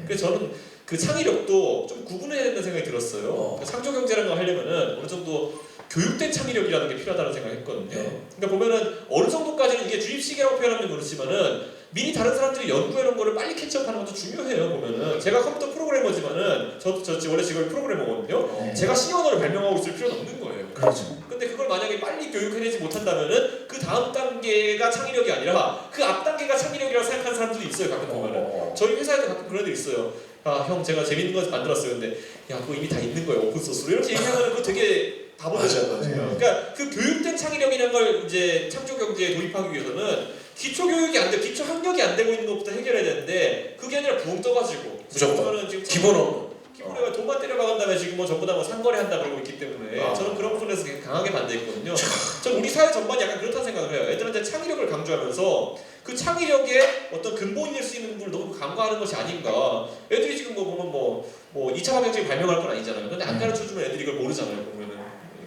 그래서 저는 그 창의력도 좀 구분해야 된다는 생각이 들었어요. 창조경제라는 걸 하려면은 어느 정도 교육된 창의력이라는 게 필요하다는 생각을 했거든요. 그러니까 보면은 어느 정도까지는 이게 주입식이라고 표현하면 그렇지만은 미리 다른 사람들이 연구해놓은 거를 빨리 캐치업하는 것도 중요해요. 보면은 제가 컴퓨터 프로그래머지만은 저 원래 직업이 프로그래머거든요. 제가 신형언어를 발명하고 있을 필요는 없는 거예요. 그렇죠. 근데 그걸 만약에 빨리 교육해내지 못한다면은 그 다음 단계가 창의력이 아니라 그 앞 단계가 창의력이라고 생각하는 사람들이 있어요. 가끔 보면은 저희 회사에도 가끔 그런 애들 있어요. 아 형 제가 재밌는 거 만들었어요. 근데 야 그거 이미 다 있는 거예요. 오픈소스로 이렇게 얘기하면 그거 되게 바보죠. 그러니까 그 교육된 창의력이라는 걸 이제 창조 경제에 도입하기 위해서는 기초 교육이 안 돼, 기초 학력이 안 되고 있는 것부터 해결해야 되는데 그게 아니라 붕 떠가지고 무조건 지금 기본 업무. 기본에 돈만 때려박은 다음에 지금 뭐 전부 다 뭐 상거래 한다 그러고 있기 때문에 저는 그런 부분에서 강하게 반대했거든요. 전 우리 사회 전반이 약간 그렇다는 생각을 해요. 애들한테 창의력을 강조하면서 그 창의력의 어떤 근본일 수 있는 부분을 너무 간과하는 것이 아닌가. 애들이 지금 뭐 보면 뭐 2차 방정식 발명할 건 아니잖아요. 근데 안 가르쳐주면 애들이 이걸 모르잖아요. 보면은.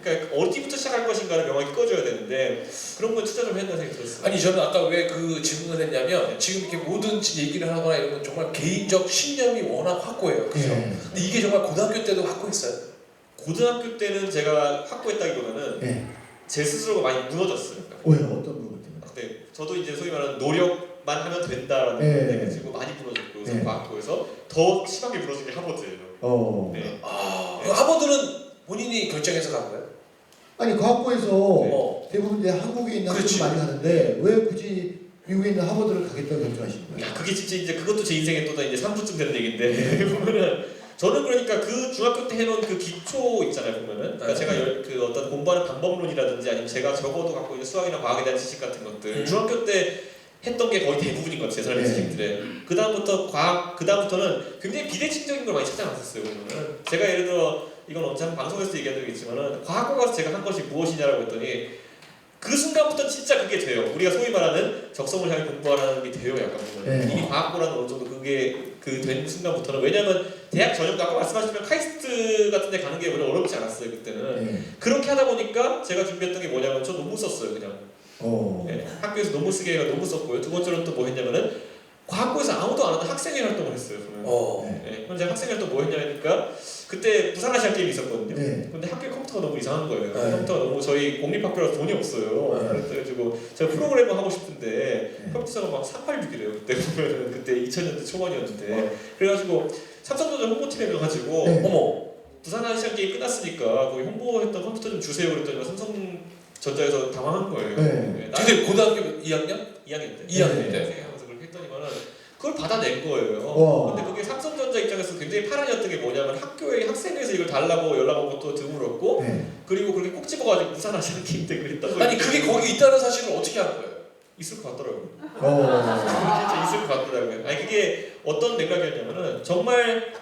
그러니까 어디부터 시작할 것인가를 명확히 꺼줘야 되는데 그런 건 투자 좀 했다는 생각이 들었어요. 아니 저는 아까 왜 그 질문을 했냐면 지금 이렇게 모든 얘기를 하거나 이런 건 정말 개인적 신념이 워낙 확고해요. 그죠? 근데 이게 정말 고등학교 때도 확고했어요? 고등학교 때는 제가 확고했다기보다는 제 스스로가 많이 무너졌어요. 왜요? 어떤 부분 때문에? 네, 저도 이제 소위 말하는 노력만 하면 된다라는 걸 느끼고 많이 부러졌고 그래서 과학부에서 더 심하게 부러진 게 하버드예요. 네. 그 하버드는 본인이 결정해서 간 거예요? 아니 과학부에서 대부분 이제 한국에 있는 학생들 많이 가는데 왜 굳이 미국에 있는 하버드를 가겠다고 결정하신 거예요? 야 그게 진짜 이제 그것도 제 인생에 또 이제 3부쯤 되는 얘기인데 보면은 저는 그러니까 그 중학교 때 해놓은 그 기초 있잖아요 보면은 그러니까 제가 그 어떤 공부하는 방법론이라든지 아니면 제가 적어도 갖고 있는 수학이나 과학에 대한 지식 같은 것들 중학교 때 했던 게 거의 대부분인 것 같아요. 제 삶의 지식들에. 그다음부터는 굉장히 비대칭적인 걸 많이 찾아놨었어요. 보면은 제가 예를 들어 이건 언제 한 방송에서 얘기한 적이 있지만은 과학고 가서 제가 한 것이 무엇이냐라고 했더니 그 순간부터 진짜 그게 돼요. 우리가 소위 말하는 적성을 향해 공부하라는 게 돼요. 약간 보면 이미 과학고라는 어느 정도 그게 그 된 순간부터는 왜냐하면 대학 전형도 아까 말씀하셨지만 카이스트 같은 데 가는 게 별로 어렵지 않았어요. 그때는 그렇게 하다 보니까 제가 준비했던 게 뭐냐면 저 논문 썼어요. 그냥 학교에서 논문 쓰기가 논문 썼고요. 두 번째로는 또 뭐 했냐면은 과학고에서 아무도 안 하던 학생회 활동을 했어요. 저는. 네. 그럼 제가 학생회 활동 뭐 했냐니까 그때 부산아시안 게임이 있었거든요. 네. 근데 학교 컴퓨터가 너무 이상한 거예요. 네. 컴퓨터가 너무 저희 공립학교라서 돈이 없어요. 네. 그래가지고 제가 프로그래머 하고 싶은데 네. 컴퓨터가 막 486이래요. 그때 보면은 그때 2000년대 초반이었는데 그래가지고 삼성전자 홍보팀에 가가지고 네. 어머 부산 아시안 게임 끝났으니까 거기 홍보했던 컴퓨터 좀 주세요 그랬더니 삼성전자에서 당황한 거예요. 네. 근데 고등학교 2학년? 2학년 때. 2학년 때. 생각하면서 그렇게 했더니만은 그걸 받아낸 거예요. 와. 근데 그게 삼성전자 입장에서 굉장히 파란이었던 게 뭐냐면 학교에 학생회에서 이걸 달라고 연락 온 것도 드물었고 네. 그리고 그렇게 꼭 집어가지고 부산 아시안 게임 때 그랬던 거예요. 아니 그게 거기 있다는 사실을 어떻게 한 거예요? 있을 것 같더라고요. 어. 진짜 있을 것 같더라고요. 아니 그게 어떤 맥락이었냐면은 정말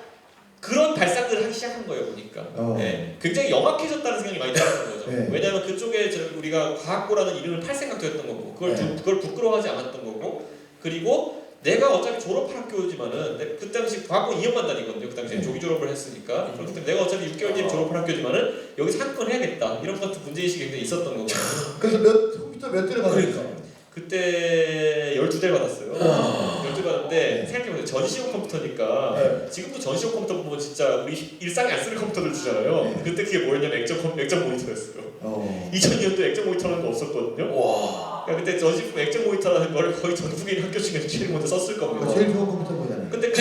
그런 발상들을 하기 시작한 거예요 보니까. 네, 굉장히 영악해졌다는 생각이 많이 들었던 거죠. 네. 왜냐하면 그쪽에 우리가 과학고라는 이름을 팔 생각도 했던 거고 그걸 부끄러워하지 않았던 거고 그리고 내가 어차피 졸업할 학교지만은 그 당시 과학고 2년만 다니거든요. 그 당시에 조기 졸업을 했으니까 그렇기 때문에 내가 어차피 6개월 뒤에 졸업할 학교지만은 여기서 한 건 해야겠다 이런 같은 문제의식이 굉장히 있었던 거거든요. 그래서 컴퓨터 몇 대를 받았어요? 그때 12대 받았어요. 12대 받았는데 생각해보세요. 전시용 컴퓨터니까 네. 지금도 전시용 컴퓨터 보면 진짜 우리 일상에 안 쓰는 컴퓨터들 주잖아요. 네. 그때 그게 뭐였냐면 액정 모니터였어요. 2002년도에 액정 모니터라는 거 없었거든요. 와. 그러니까 그때 전시품 액정 모니터라는 걸 거의 전국인 학교 중에서 제일 먼저 썼을 겁니다. 제일 좋은 컴퓨터 뭐잖아요. 근데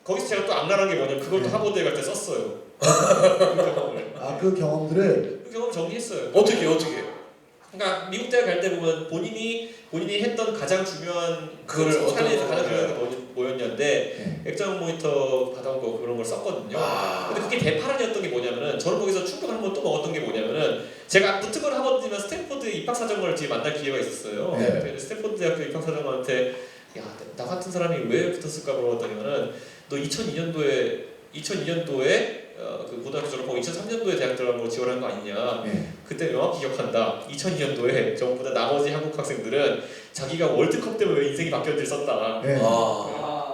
거기서 제가 또 악랄한 게 뭐냐면 그걸 또 네. 하버드에 갈 때 썼어요. 그 경험을. 그 경험들을 그 경험 정리했어요. 어떻게? 그러니까 미국 대학 갈 때 보면 본인이 했던 가장 중요한 그걸 삶에서 어떤 가장 거? 중요한 게 뭐였냐인데 액정 모니터 받아온 거 그런 걸 썼거든요. 근데 그게 대파란이었던 게 뭐냐면은 저는 거기서 충격을 한 번 또 먹었던 게 뭐냐면은 제가 붙은 건 하버드지만 스탠포드 입학사정관을 뒤에 만날 기회가 있었어요. 네. 그래서 스탠포드 대학교 입학사정관한테 야 나 같은 사람이 왜 붙었을까 물어봤더니만은 너 2002년도에 그 고등학교 졸업하고 2003년도에 대학 들어간 거 지원한 거 아니냐. 네. 그때 명확히 기억한다. 2002년도에 전부 다 나머지 한국 학생들은 자기가 월드컵 때문에 왜 인생이 바뀌었는지 썼다. 네.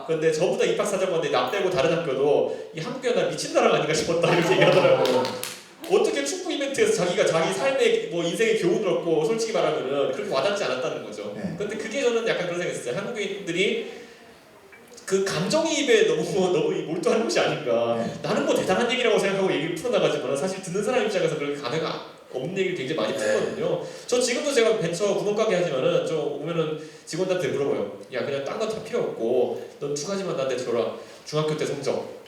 그런데 전부 다 입학사정관인데 나 빼고 다른 학교도 이 한국이 나 미친 나라가 아닌가 싶었다 이렇게 얘기하더라고요. 어떻게 축구 이벤트에서 자기가 자기 삶의 뭐 인생의 교훈을 얻고 솔직히 말하면은 그렇게 와닿지 않았다는 거죠. 네. 근데 그게 저는 약간 그런 생각했어요. 한국인들이 그 감정이입에 너무 몰두하는 것이 아닌가. 네. 나는 뭐 대단한 얘기라고 생각하고 얘기를 풀어나가지만 사실 듣는 사람 입장에서 그렇게 감회가 없는 얘기를 굉장히 많이 풀거든요. 저 지금도 제가 벤처 구멍가게 하지만은 저 오면은 직원들한테 물어봐요. 야 그냥 딴 거 다 필요 없고 넌 두 가지만 나한테 들어라. 중학교 때 성적.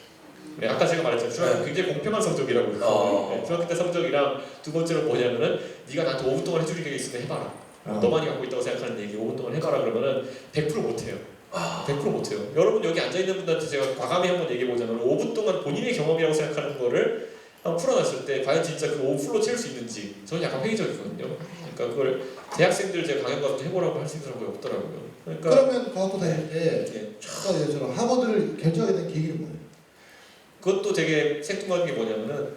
네, 아까 제가 말했잖아요. 중학교 굉장히 공평한 성적이라고 해서 네, 중학교 때 성적이랑 두 번째로 뭐냐면은 네가 나한테 5분 동안 해줄 게 있으면 해봐라. 너만이 갖고 있다고 생각하는 얘기 5분 동안 해봐라 그러면은 100% 못해요. 100% 못해요. 여러분 여기 앉아있는 분들한테 제가 과감히 한번 얘기해보자면 5분 동안 본인의 경험이라고 생각하는 거를 한번 풀어놨을 때 과연 진짜 그 5분 풀로 채울 수 있는지 저는 약간 회의적이거든요. 그러니까 그걸 대학생들 제가 강연 가서 해보라고 할 수 있는 사람이 없더라고요. 그러니까 그러면 과학고 다닐 때 예. 아까 얘기처럼 하버드를 결정하게 된 계기는 뭐예요? 그것도 되게 생뚱한 게 뭐냐면은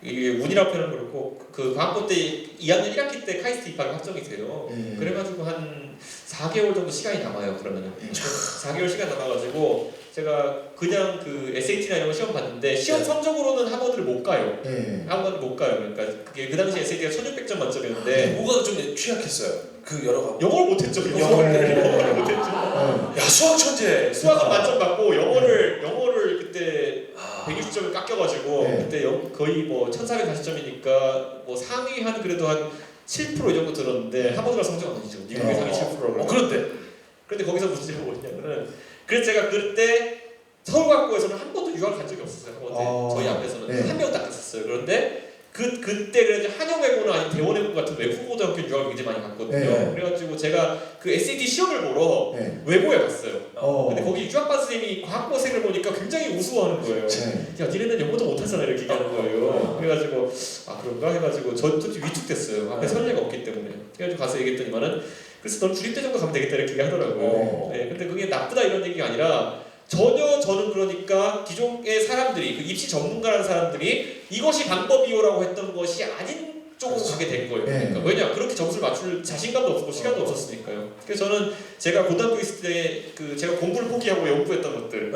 이게 운이라고 표현은 그렇고 그 과학고 때 2학년 1학기 때 카이스트 입학이 확정이 돼요. 그래가지고 한 4개월 정도 시간이 남아요. 그러면은 4개월 시간 남아가지고 제가 그냥 그 SAT나 이런 거 시험 봤는데 시험 성적으로는 하버드를 못 가요. 하버드를 못 가요. 그러니까 그게 그 당시 SAT가 1600점 만점이었는데 뭐가 좀 취약했어요? 그 여러 가. 영어를 못했죠. 영어를 못했죠. 야 수학 천재. 수학은 만점 받고 영어를 그때 160점을 깎여가지고 네. 그때 거의 뭐 1440점이니까 뭐 상위 한 그래도 한 7% 이 정도 들었는데 하버드가 성적은 아니죠. 미국의 상위 7%라고. 그런데 거기서 문제가 뭐냐면은 그래서 제가 그때 서울과학고에서는 한 번도 유학을 간 적이 없었어요. 하버드에. 저희 앞에서는 네. 한 명 딱 갔었어요. 그런데 그때 그래도 한영외고나 아니면 대원외고 같은 외국 고등학교 유학을 굉장히 많이 갔거든요. 네. 그래가지고 제가 그 SAT 시험을 보러 외고에 갔어요. 근데 거기 유학반 선생님이 과학고생을 보니까 굉장히 우스워하는 거예요. 야 니네는 영어도 못하잖아 이렇게 얘기하는 거예요. 그래가지고 아 그런가 해가지고 저 솔직히 위축됐어요. 앞에 선례가 없기 때문에. 그래가지고 가서 얘기했더니만은 그래서 넌 주립대 정도 가면 되겠다 이렇게 얘기하더라고요. 네, 근데 그게 나쁘다 이런 얘기가 아니라 전혀 저는 그러니까 기존의 사람들이 그 입시 전문가라는 사람들이 이것이 방법이요라고 했던 것이 아닌 쪽으로 가게 된 거예요. 그러니까 왜냐 그렇게 점수를 맞출 자신감도 없었고 시간도 없었으니까요. 그래서 저는 제가 고등학교 있을 때 그 제가 공부를 포기하고 연구했던 것들,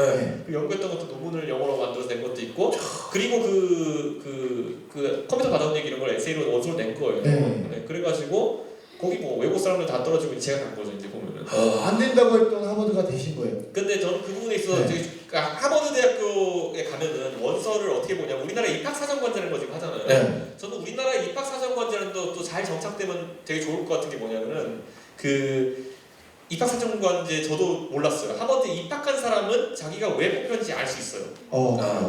그 연구했던 것도 논문을 영어로 만들어서 낸 것도 있고, 그리고 그 컴퓨터 받아온 얘기 이런 걸 에세이로 원서로 낸 거예요. 네, 그래가지고 거기 뭐 외국 사람들 다 떨어지고 제가 간 거죠 이제 보면은. 안 된다고 했던 하버드가 되신 거예요. 근데 저는 그 부분에 있어서 그러니까 하버드 대학교에 가면은 원서를 어떻게 보냐면 우리나라 입학 사정관제라는 거 지금 하잖아요. 네. 저는 우리나라 입학 사정관제는 또 잘 정착되면 되게 좋을 것 같은 게 뭐냐면은 그 입학 사정관제 저도 몰랐어요. 하버드 입학한 사람은 자기가 왜 뽑혔는지 알 수 있어요.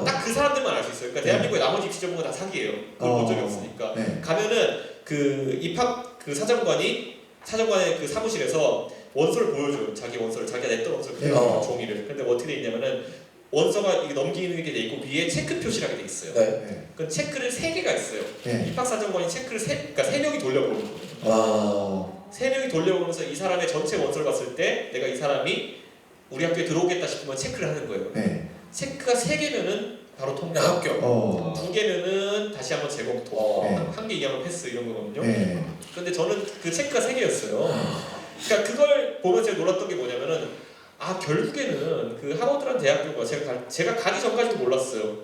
딱 그 사람들만 알 수 있어요. 그러니까 대한민국의 나머지 입시 전문가 다 사기예요. 그걸 본 적이 없으니까. 네. 가면은 그 입학 그 사정관의 그 사무실에서 원서를 보여줘요. 자기 원서를 자기가 냈던 원서를 그대로 종이를. 근데 어떻게 돼 있냐면은 원서가 이게 넘기는 게 돼 있고 위에 체크 표시라게 돼 있어요. 네. 그 체크를 3개가 있어요. 네. 입학 사정관이 체크를 그러니까 3명이 돌려보는 거예요. 3명이 돌려보면서 이 사람의 전체 원서를 봤을 때 내가 이 사람이 우리 학교에 들어오겠다 싶으면 체크를 하는 거예요. 네. 체크가 3개면은 바로 통과. 합격. 2개면은 다시 한번 재검토. 네. 한 개 이하면 패스 이런 거거든요. 네. 근데 저는 그 체크가 3개였어요. 그러니까 그걸 보면서 제가 놀랐던 게 뭐냐면은 결국에는 그 하버드라는 대학교가 제가 가기 전까지도 몰랐어요.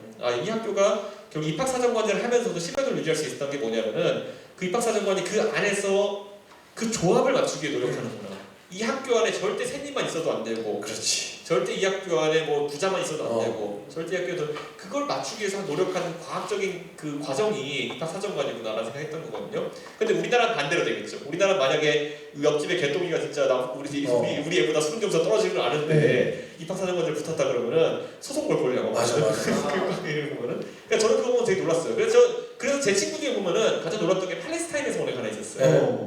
이 학교가 결국 입학 사정관제를 하면서도 신뢰도를 유지할 수 있었던 게 뭐냐면은 그 입학 사정관이 그 안에서 그 조합을 맞추기 위해 노력하는구나. 이 학교 안에 절대 샌님만 있어도 안 되고, 그렇지. 절대 이 학교 안에 뭐 부자만 있어도 안 되고, 절대 이 학교에서 그걸 맞추기 위해서 노력하는 과학적인 그 과정이 입학 사정관이구나라는 생각했던 거거든요. 근데 우리나라는 반대로 되겠죠. 우리나라는 만약에 옆집에 개똥이가 진짜 우리 애보다 수능점수가 떨어지는 걸 아는데 입학 사정관제를 붙었다 그러면은 소송을 걸려고. 맞아. 그 보면은. 그러니까 저는 그거 보면 되게 놀랐어요. 그래서 제 친구 중에 보면은 가장 놀랐던 게 팔레스타인에서 온 애가 하나 있었어요.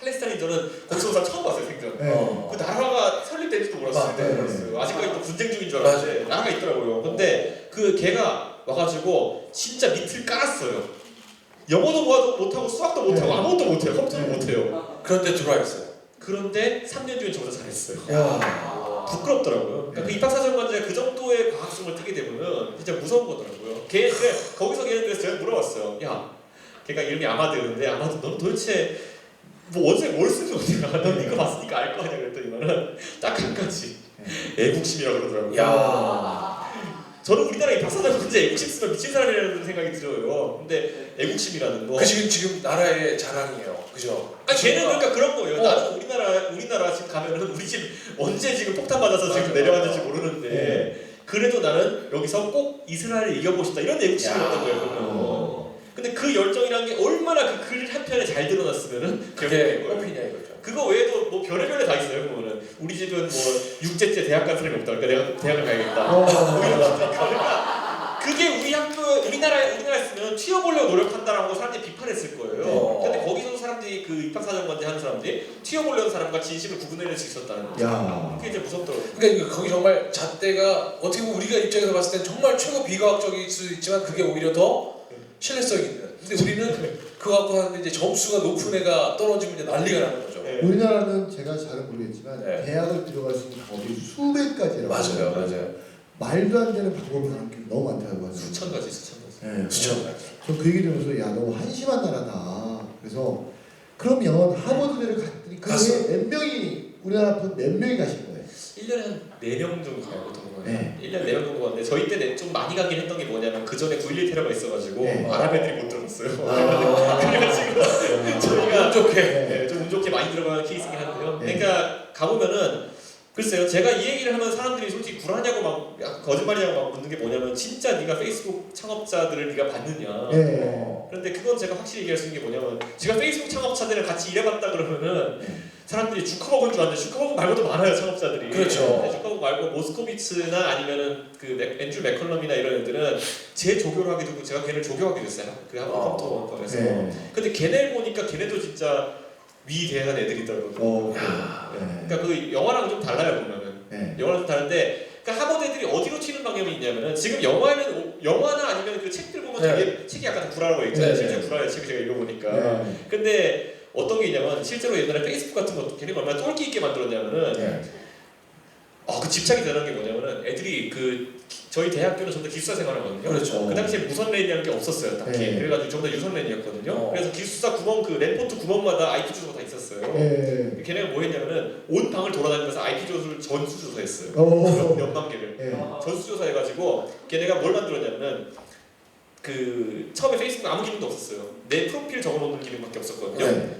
팔레스타인 저는 거기서 사 처음 봤어요 생전. 그 나라가 설립된지도 몰랐어요. 아직까지 또 분쟁 중인 줄 알았는데 나라가 있더라고요. 근데 그 걔가 와가지고 진짜 밑을 깔았어요. 영어도 못하고 수학도 못하고 아무것도 못해요. 컴퓨터도 못해요. 그런데 들어와 있어요. 그런데 3년 뒤에 저보다 잘했어요. 야. 부끄럽더라고요. 그러니까 그 입학 사정관제가 그 정도의 과학성을 띠게 되면은 진짜 무서운 거더라고요. 거기서 걔는 그래서 제가 물어봤어요. 야, 걔가 이름이 아마드였는데 아마드 넌 도대체 뭐 원서에 뭘 쓰는 거냐? 넌 이거 봤으니까 알 거 아니야 그랬더니만은 딱 한 가지 애국심이라고 그러더라고요. 야. 저는 우리나라 입학 사정관제 애국심 쓰면 미친 사람이라는 생각이 들어요. 근데 애국심이라는 거. 그 지금 나라의 자랑이에요. 그죠? 걔는 그러니까 그런 거예요. 나는 우리나라 지금 가면은 우리 집 언제 지금 폭탄 맞아서 지금 내려왔는지 모르는데 그래도 나는 여기서 꼭 이스라엘을 이겨보고 싶다 이런 애국심이었던 거예요. 그러면. 근데 그 열정이라는 게 얼마나 그 글 한 편에 잘 드러났으면은 그게 꼽히냐 이거죠. 그거 외에도 뭐 별의별 다 있어요. 보면은 우리 집은 뭐 6제째 대학 간 사람이 없다. 그러니까 내가 대학을 가야겠다. 뭐 이런 거. 그러니까 그게 우리나라에 쓰면 튀어보려고 노력한다라고 사람들이 비판했을 거예요. 근데 거기서도 사람들이 그 입학 사정관제 하는 사람들이 튀어보려는 사람과 진심을 구분해낼 수 있었다는 거죠. 야. 그게 이제 무섭더라고요. 그러니까 거기 정말 잣대가 어떻게 보면 우리가 입장에서 봤을 때 정말 최고 비과학적일 수도 있지만 그게 오히려 더 신뢰성이 있는. 근데 우리는 그거 갖고 하는데 이제 점수가 높은 애가 떨어지면 이제 난리가 나는 거죠. 네. 우리나라는 제가 잘은 모르겠지만 네. 대학을 들어갈 수 있는 방법이 수백 가지라고. 맞아요. 말도 안 되는 방법이 너무 많다고 하죠. 수천 가지. 네. 수천 가지. 저그 얘기 들으면서 야 너무 한심한 나라다. 그래서 그러면 하버드대를 갔더니 갔어요. 그몇 명이 우리나라 분 몇 명이 가신 거예요? 1년에 한 4명 정도 가요, 보통은. 네. 1년에 4명 정도 갔는데 저희 때 좀 많이 가긴 했던 게 뭐냐면 그 전에 9.11 테러가 있어가지고 네. 아랍 애들이 못 들어갔어요. 아. 그래가지고 저희가 운 좋게. 네, 좀 운 좋게 많이 들어가는 케이스긴 한데요. 네. 그러니까 가보면은 글쎄요, 제가 이 얘기를 하면 사람들이 솔직히 불하냐고 막 거짓말이냐고 막 묻는 게 뭐냐면 진짜 네가 페이스북 창업자들을 네가 봤느냐. 네. 그런데 그건 제가 확실히 얘기할 수 있는 게 뭐냐면 제가 페이스북 창업자들이랑 같이 일해봤다 그러면은 사람들이 주커버그인 줄 아는데 주커버그 말고도 많아요 창업자들이. 그렇죠. 네, 주커버그 말고 모스코비츠나 아니면은 그 앤드류 맥컬럼이나 이런 애들은 제 조교를 하게 되고 제가 걔를 조교하게 됐어요. 그 하버드 컴퓨터원에서. 네. 근데 걔네 보니까 걔네도 진짜 위대한 애들이더라고요. 네. 그러니까 그 영화랑 좀 달라요 보면은. 네. 영화랑 좀 다른데 그러니까 하버드 애들이 어디로 튀는 방향이 있냐면은 지금 영화나 아니면 그 책들 보면 되게 책이 약간 구라라고 있잖아요. 네. 실제 구라예요. 책 제가 읽어보니까. 네. 근데 어떤 게 있냐면 실제로 옛날에 페이스북 같은 것도 걔네가 얼마나 똘끼 있게 만들었냐면은 네. 그 집착이 대단한 게 뭐냐면은 애들이 저희 대학교는 전부 다 기숙사 생활하거든요. 그렇죠. 그 당시에 무선랜이라는 게 없었어요, 딱히. 네. 그래가지고 전부 다 유선랜이었거든요. 그래서 기숙사 구멍 그 랜포트 구멍마다 IP 주소가 다 있었어요. 네. 걔네가 뭐 했냐면은 온 방을 돌아다니면서 IP 주소를 전수조사했어요. 몇만 개를. 네. 전수조사해가지고 걔네가 뭘 만들었냐면은 그 처음에 페이스북 아무 기능도 없었어요. 내 프로필 적어놓는 기능밖에 없었거든요. 네.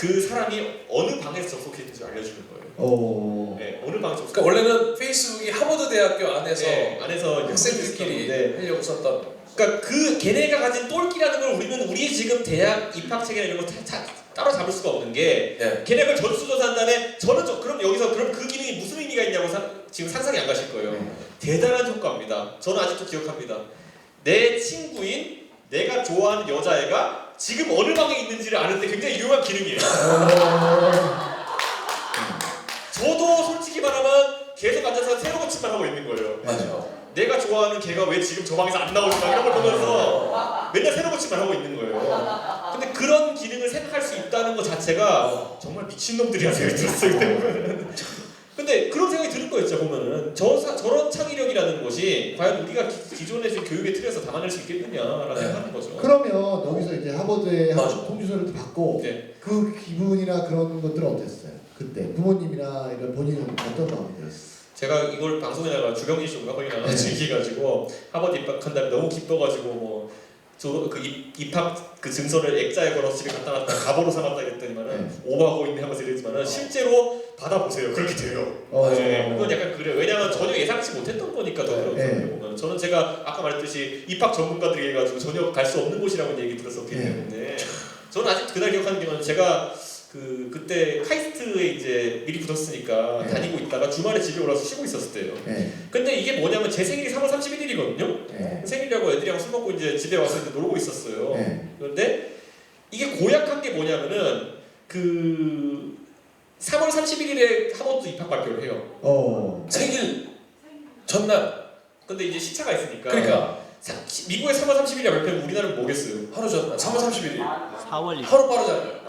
그 사람이 어느 방에서 접속했는지 알려주는 거예요. 네, 어느 방에 접속. 그러니까 원래는 페이스북이 하버드 대학교 안에서 네, 안에서 학생들끼리 네. 하려고 썼던. 그러니까 그 걔네가 가진 똘끼라는 걸 우리는 우리 지금 대학 입학책이나 이런 거 따로 잡을 수가 없는 게 네. 걔네가 전수조사한 다음에 저는 그럼 여기서 그럼 그 기능이 무슨 의미가 있냐고 지금 상상이 안 가실 거예요. 대단한 효과입니다. 저는 아직도 기억합니다. 내 친구인 내가 좋아하는 여자애가 지금 어느 방에 있는지를 아는데 굉장히 유용한 기능이에요. 저도 솔직히 말하면 계속 앉아서 새로 고침만 하고 있는 거예요. 맞아. 내가 좋아하는 걔가 왜 지금 저 방에서 안 나오지 막 이런 걸 보면서 맨날 새로 고침만 하고 있는 거예요. 근데 그런 기능을 생각할 수 있다는 것 자체가 정말 미친놈들이라 생각이 들었어요. 그때. 근데 그런 생각이 드는 거예요. 진짜 보면은 저런 창의력이라는 것이 과연 우리가 기존의 교육의 틀에서 담아낼 수 있겠느냐라는 생각하는 거죠. 그러면 여기서 이제 하버드의 맞아. 통지서를 받고 네. 그 기분이나 그런 것들은 어땠어요? 그때 부모님이나 이런 본인은 어떤 마음이 들었어요? 제가 이걸 방송에다가 주경진 씨 음악원이랑 같이 얘기해가지고 하버드 입학한 다음에 너무 기뻐가지고 뭐 그 입학 그 증서를 액자에 걸어서 집에 갖다 놨다 가보로 삼았다 이랬더니만은 오버하고 있네 하면서 이랬지만은 실제로 받아보세요. 그렇게 돼요. 네, 그건 약간 그래요. 왜냐하면 전혀 예상치 못했던 거니까 더 그런 거예요. 보면 저는 제가 아까 말했듯이 입학 전문가들이 해가지고 전혀 갈 수 없는 곳이라고 얘기 들었었기 때문에 저는 아직 그날 기억하는 게 제가 그때 카이스트에 이제 미리 붙었으니까 다니고 있다가 주말에 집에 올라와서 쉬고 있었을 때예요. 근데 이게 뭐냐면 제 생일이 3월 31일이거든요. 생일이라고 애들이랑 술 먹고 이제 집에 와서 이제 놀고 있었어요. 그런데 이게 고약한 게 뭐냐면은 그 3월 31일에 하버드 입학 발표를 해요. 생일 전날. 근데 이제 시차가 있으니까. 그러니까 미국의 3월 30일이 발표는 우리나라는 뭐겠어요? 하루 전날 3월 31일. 4월 2일. 하루 빠르잖아요.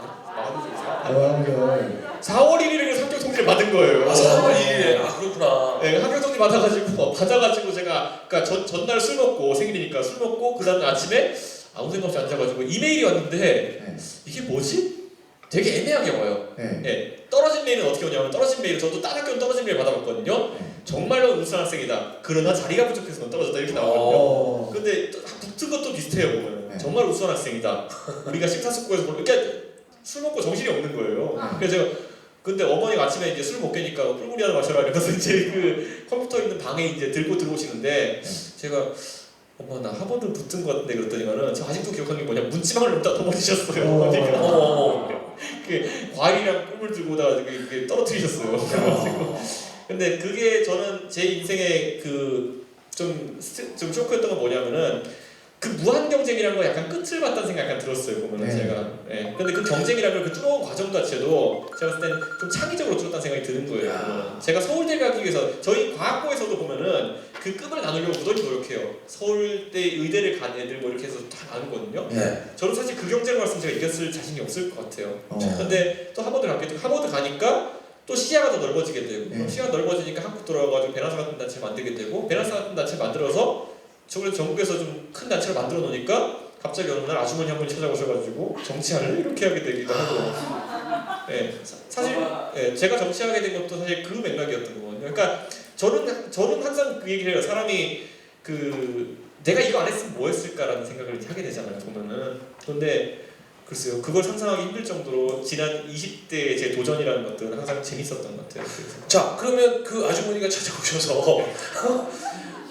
4월 1일에 합격 통지를 받은 거예요. 4월 2일에. 그렇구나. 네, 합격 통지 받아가지고 제가 그러니까 전날 술 먹고 생일이니까 술 먹고 그 다음 아침에 아무 생각 없이 앉아가지고 이메일이 왔는데 이게 뭐지? 되게 애매하게 와요. 떨어진 메일은 어떻게 오냐면 떨어진 메일 저도 다른 학교는 떨어진 메일 받아봤거든요. 정말로 우수한 학생이다. 그러나 자리가 부족해서 넌 떨어졌다 이렇게 나오거든요. 근데 붙은 것도 비슷해요 보면. 정말 우수한 학생이다. 우리가 심사숙고해서 그러니까 술 먹고 정신이 없는 거예요. 그래서 제가 근데 어머니가 아침에 이제 술 못 깨니까 꿀꿀이 하나 마셔라 이러면서 이제 그 컴퓨터 있는 방에 이제 들고 들어오시는데 제가 엄마 나 하버드 붙은 거 같은데 그랬더니만은 저 아직도 기억하는 게 뭐냐 문지방을 넘다 넘어지셨어요. 어머니가 그 과일이랑 꿀을 들고다가 이게 떨어뜨리셨어요. 그래가지고 근데 그게 저는 제 인생의 그 좀 쇼크였던 건 뭐냐면은 그 무한 경쟁이라는 거 약간 끝을 봤다는 생각 약간 들었어요 보면은 제가. 근데 그 경쟁이라는 그 뚫어온 과정 자체도 제가 봤을 때는 좀 창의적으로 뚫었다는 생각이 드는 거예요. 제가 서울대 가기 위해서 저희 과학고에서도 보면은 그 급을 나누려고 무던히 노력해요. 서울대 의대를 간 애들 뭐 이렇게 해서 다 나누거든요. 저는 사실 그 경쟁을 봤으면 제가 이겼을 자신이 없을 것 같아요. 근데 또 하버드 갔겠죠. 하버드 가니까 또 시야가 더 넓어지게 되고 시야가 넓어지니까 한국 돌아와가지고 베나사 같은 단체 만들게 되고 베나사 같은 단체 만들어서 저번에 전국에서 좀 큰 단체를 만들어 놓으니까 갑자기 어느 날 아주머니 한 분이 찾아오셔가지고 정치할래? 이렇게 하게 되기도 하고 사실 제가 정치하게 된 것도 사실 그 맥락이었던 거거든요. 그러니까 저는 항상 그 얘기를 해요. 사람이 그 내가 이거 안 했으면 뭐 했을까라는 생각을 하게 되잖아요 보면은. 그런데 글쎄요 그걸 상상하기 힘들 정도로 지난 20대의 제 도전이라는 것들은 항상 재밌었던 것 같아요. 그래서. 자 그러면 그 아주머니가 찾아오셔서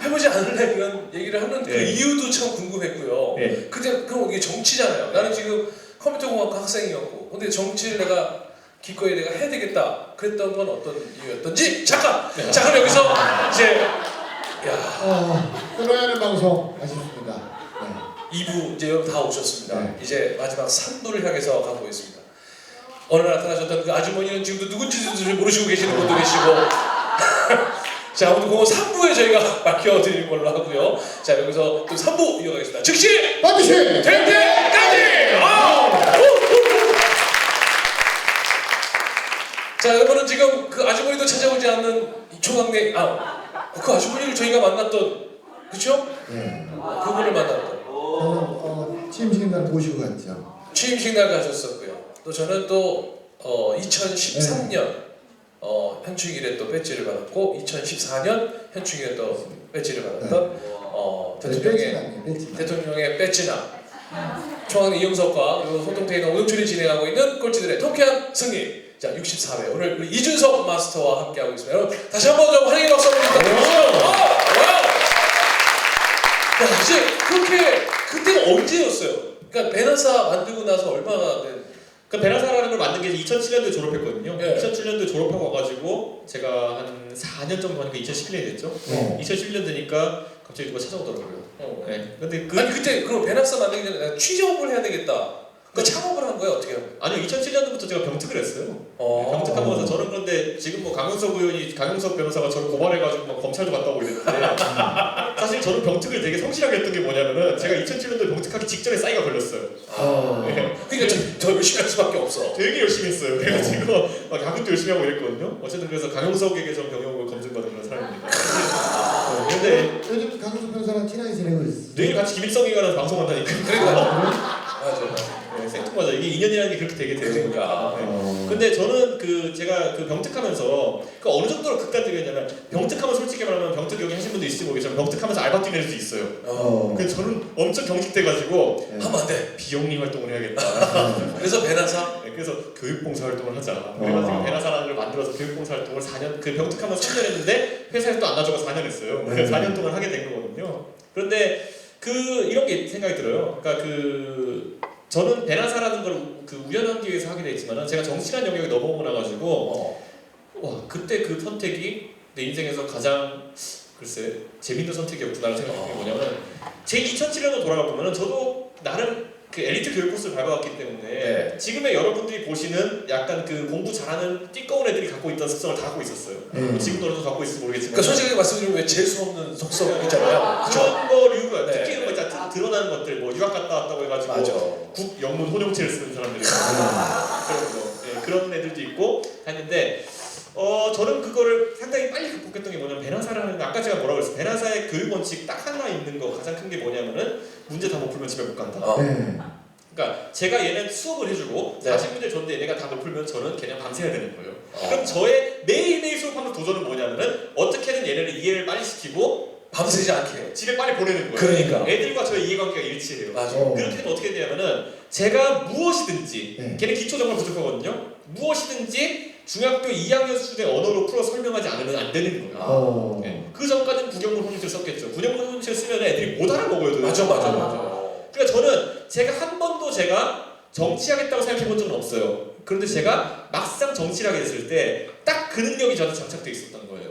해보지 않을래 이런 얘기를 하는 그 이유도 참 궁금했고요. 그때 그럼 이게 정치잖아요. 나는 지금 컴퓨터공학과 학생이었고 근데 정치를 내가 기꺼이 내가 해야 되겠다 그랬던 건 어떤 이유였던지 잠깐! 자 그럼 여기서 이제 끊어야 하는 방송 아쉽습니다. 2부 이제 여러분 다 오셨습니다. 이제 마지막 3부를 향해서 가보겠습니다. 어느 날 나타나셨던 그 아주머니는 지금도 누군지도 모르시고 계시는 분도 계시고 자 오늘 그거 3부에 저희가 밝혀드리는 걸로 하고요. 자 여기서 또 3부 이어가겠습니다. 즉시 반드시 될 때까지! 자 여러분은 지금 그 아주머니도 찾아오지 않는 총각내 그 아주머니를 저희가 만났던 그쵸? 그분을 만났던 저는 취임식 날 모시고 갔죠. 취임식 날 가셨었고요. 또 저는 또 2013년 현충일에 또 배지를 받았고 2014년 현충일에 또 배지를 받았던 대통령의 배지나 총학년 이영석과 그리고 소통테이너 오동철이 진행하고 있는 꼴찌들의 통쾌한 승리. 자, 64회 오늘 우리 이준석 마스터와 함께하고 있습니다. 여러분 다시 한번 좀 환영의 박수 한번 부탁드립니다. 야, 이제 그렇게 그때가 언제였어요? 그러니까 베나사 만들고 나서 얼마나 된? 그 베나사라는 걸 만든 게 2007년도에 졸업했거든요. 네. 2007년도에 졸업하고 와가지고 제가 한 4년 정도 하니까 2011년이 됐죠. 2011년 되니까 갑자기 누가 찾아오더라고요. 네. 근데 아니 그때 그럼 베나사 만들기 전에 내가 취업을 해야 되겠다. 그 창업을 한 거예요 어떻게? 아니요, 2007년도부터 제가 병특을 했어요. 병특하면서 저는 그런데 지금 뭐 강용석 의원이 강용석 변호사가 저를 고발해가지고 막 검찰도 갔다 오고 이랬는데 사실 저는 병특을 되게 성실하게 했던 게 뭐냐면은 제가 2007년도에 병특하기 직전에 싸이가 걸렸어요. 네. 그러니까 더 열심히 할 수밖에 없어. 되게 열심히 했어요. 그래가지고 막 야구도 열심히 하고 이랬거든요. 어쨌든 그래서 강용석에게 전 병역을 검증받은 그런 사람입니다. 근데 요즘 강수 변호사랑 친하게 지내고 있어. 내일 같이 김일성이 가는 방송한다니까. 그러니까 맞아. 네, 생뚱맞아. 이게 인연이라는 게 그렇게 되게 되는 거니까. 그러니까. 근데 저는 제가 병특하면서 그 어느 정도로 극단적이었냐면 병특하면 솔직히 말하면 병특 여기 하신 분도 있을지 모르겠지만 병특하면서 알바 뛰낼 수도 있어요. 그래서 저는 엄청 경직돼가지고 하면 안 돼. 비영리 활동을 해야겠다. 그래서 베나사. 네, 그래서 교육봉사 활동을 하자. 그래가지고 베나사라는 걸 만들어서 교육봉사 활동을 4년 그 병특하면 3년 했는데 회사에서 또 안 놔주고 4년 했어요. 그래서 4년 동안 하게 된 거거든요. 그런데 이런 게 생각이 들어요. 그러니까 저는 베나사라는 걸 우연한 기회에서 하게 됐지만 제가 정치란 영역에 넘어오고 나가지고 와 그때 그 선택이 내 인생에서 가장 글쎄 재밌는 선택이었구나라는 생각이 든 게 뭐냐면 제 2007년으로 돌아가 보면은 저도 나름 그 엘리트 교육 코스를 밟아왔기 때문에 지금의 여러분들이 보시는 약간 그 공부 잘하는 띠꺼운 애들이 갖고 있던 습성을 다 갖고 있었어요. 지금도 어느 정도 갖고 있을지 모르겠지만 그러니까 솔직하게 말씀드리면 왜 재수 없는 속성 있잖아요. 그런 거류가 네. 특히 이런 거 있잖아 드러나는 것들 뭐 유학 갔다 왔다고 해가지고 맞아. 국 영문 혼용체를 쓰는 사람들이 그런 거 그런 애들도 있고 했는데 저는 그거를 상당히 빨리 극복했던 게 뭐냐면 베나사라는 아까 제가 뭐라고 그랬어요. 베나사의 교육 원칙 딱 하나 있는 거 가장 큰 게 뭐냐면은 문제 다 못 풀면 집에 못 간다. 그러니까 제가 얘는 수업을 해주고 40문제 줬는데 얘네가 다 못 풀면 저는 그냥 밤새야 되는 거예요. 그럼 저의 매일매일 수업하는 도전은 뭐냐면은 어떻게든 얘네를 이해를 빨리 시키고 밤새지 않게. 집에 빨리 보내는 거예요. 그러니까. 애들과 저의 이해관계가 일치해요. 맞아. 그렇게 되면 어떻게 되냐면은 제가 무엇이든지 걔는 기초 정말 부족하거든요. 무엇이든지 중학교 2학년 수준의 언어로 풀어 설명하지 않으면 안 되는 거예요. 그 전까지는 구경문 혼용체를 썼겠죠. 구경문 혼용체를 쓰면 애들이 못 알아먹어요. 맞아. 그러니까 저는 한 번도 제가 정치하겠다고 생각해 본 적은 없어요. 그런데 제가 막상 정치를 하게 됐을 때 딱 그 능력이 저한테 장착돼 있었던 거예요.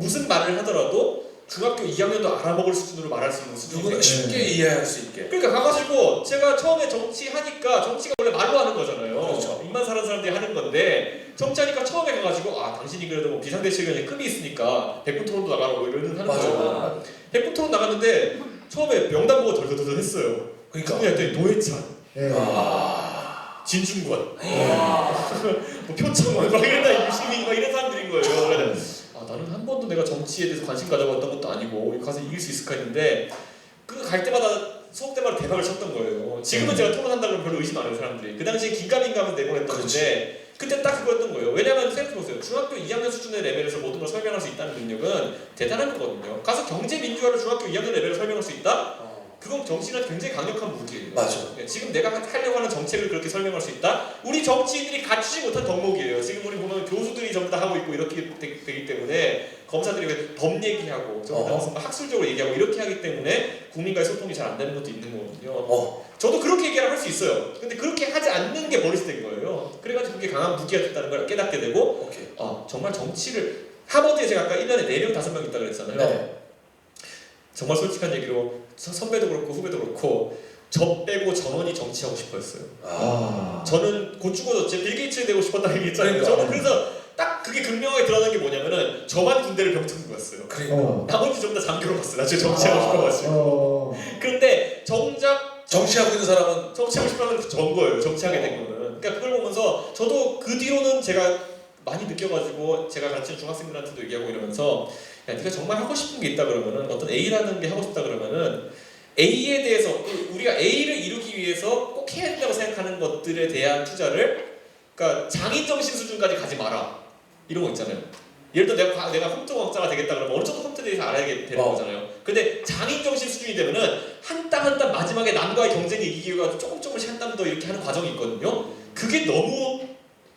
무슨 말을 하더라도 중학교 2학년도 알아먹을 수준으로 말할 수 있는 수준이 누구나 쉽게 이해할 수 있게. 그러니까 가가지고 제가 처음에 정치하니까 정치가 원래 말로 하는 거잖아요. 그렇죠. 입만 사는 사람들이 하는 건데 정치하니까 처음에 가가지고 당신이 그래도 뭐 비상대책위원회 급이 있으니까 백분토론도 나가라고 이러는 하는 거예요. 백분토론 나갔는데 처음에 명단 보고 덜덜덜 했어요. 그러니까. 그랬더니 노회찬, 진중권, 뭐 표창원 막 이런 유시민 막 이런 사람들인 거예요. 그래서 나는 한 번도 내가 정치에 대해서 관심 가져봤던 것도 아니고 여기 가서 이길 수 있을까 했는데 갈 때마다 수업 때마다 대박을 쳤던 거예요. 지금은 제가 토론한다 그러면 별로 의심 안 해요 사람들이. 그 당시에 긴가민가 하면서 내보냈던데 그때 딱 그거였던 거예요. 왜냐면 생각해보세요. 중학교 2학년 수준의 레벨에서 모든 걸 설명할 수 있다는 능력은 대단한 거거든요. 가서 경제민주화를 중학교 2학년 레벨에 설명할 수 있다? 그건 정치인한테 굉장히 강력한 무기예요. 맞아. 지금 내가 하려고 하는 정책을 그렇게 설명할 수 있다? 우리 정치인들이 갖추지 못한 덕목이에요. 지금 우리 보면 교수들이 전부 다 하고 있고 이렇게 되기 때문에 검사들이 왜 법 얘기하고 전부 다 무슨 학술적으로 얘기하고 이렇게 하기 때문에 국민과의 소통이 잘 안 되는 것도 있는 거거든요. 저도 그렇게 얘기를 할 수 있어요. 근데 그렇게 하지 않는 게 버릇이 된 거예요. 그래가지고 그게 강한 무기가 됐다는 걸 깨닫게 되고 정말 정치를 하버드에 제가 아까 1년에 4명 5명 있다고 그랬잖아요. 정말 솔직한 얘기로 선배도 그렇고 후배도 그렇고 저 빼고 전원이 정치하고 싶어했어요. 저는 곧 죽어도 제 빌 게이츠 되고 싶었다는 얘기 있잖아요. 저는 그래서 딱 그게 극명하게 드러난 게 뭐냐면은 저만 군대를 병특은 거였어요. 나머지 전부 다 장교로 갔어요. 나중에 정치하고 싶어가지고. 그런데 정작 정치하고 있는 사람은 정치하고 싶어하는 전 거예요. 정치하게 된 거는. 그러니까 그걸 보면서 저도 그 뒤로는 제가 많이 느껴가지고 제가 가르치는 중학생들한테도 얘기하고 이러면서 야, 네가 정말 하고 싶은 게 있다 그러면은 어떤 A라는 게 하고 싶다 그러면은 A에 대해서 우리가 A를 이루기 위해서 꼭 해야 된다고 생각하는 것들에 대한 투자를 그러니까 장인 정신 수준까지 가지 마라 이런 거 있잖아요. 예를 들어 내가 컴퓨터공학자가 되겠다 그러면 어느 정도 컴퓨터에 대해서 알아야 되는 거잖아요. 근데 장인 정신 수준이 되면은 한 땀 한 땀 마지막에 남과의 경쟁에 이기기 위해서 조금씩 한 땀 더 이렇게 하는 과정이 있거든요. 그게 너무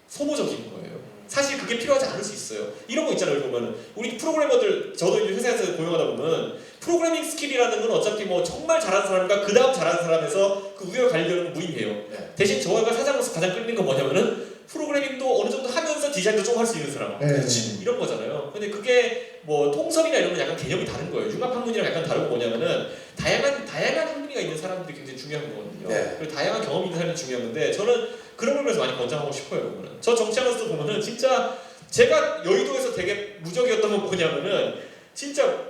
소모적인 거예요. 사실 그게 필요하지 않을 수 있어요. 이런 거 있잖아요. 보면은 우리 프로그래머들 저도 이제 회사에서 고용하다 보면 프로그래밍 스킬이라는 건 어차피 뭐 정말 잘하는 사람과 그 다음 잘하는 사람에서 그 우열을 가리려는 건 무의미해요. 네. 대신 저희가 사장으로서 가장 끌리는 건 뭐냐면은 프로그래밍도 어느 정도 하면서 디자인도 좀 할 수 있는 사람. 네. 이런 거잖아요. 근데 그게 뭐 통섭이나 이런 건 약간 개념이 다른 거예요. 융합학문이랑 약간 다른 거 뭐냐면은 다양한 학문이가 있는 사람들이 굉장히 중요한 거거든요. 네. 그리고 다양한 경험이 있는 사람이 중요한 건데 저는 그런 걸 그래서 많이 권장하고 싶어요. 보면은. 저 정치하면서 보면은 진짜 제가 여의도에서 되게 무적이었던 건 뭐냐면은 진짜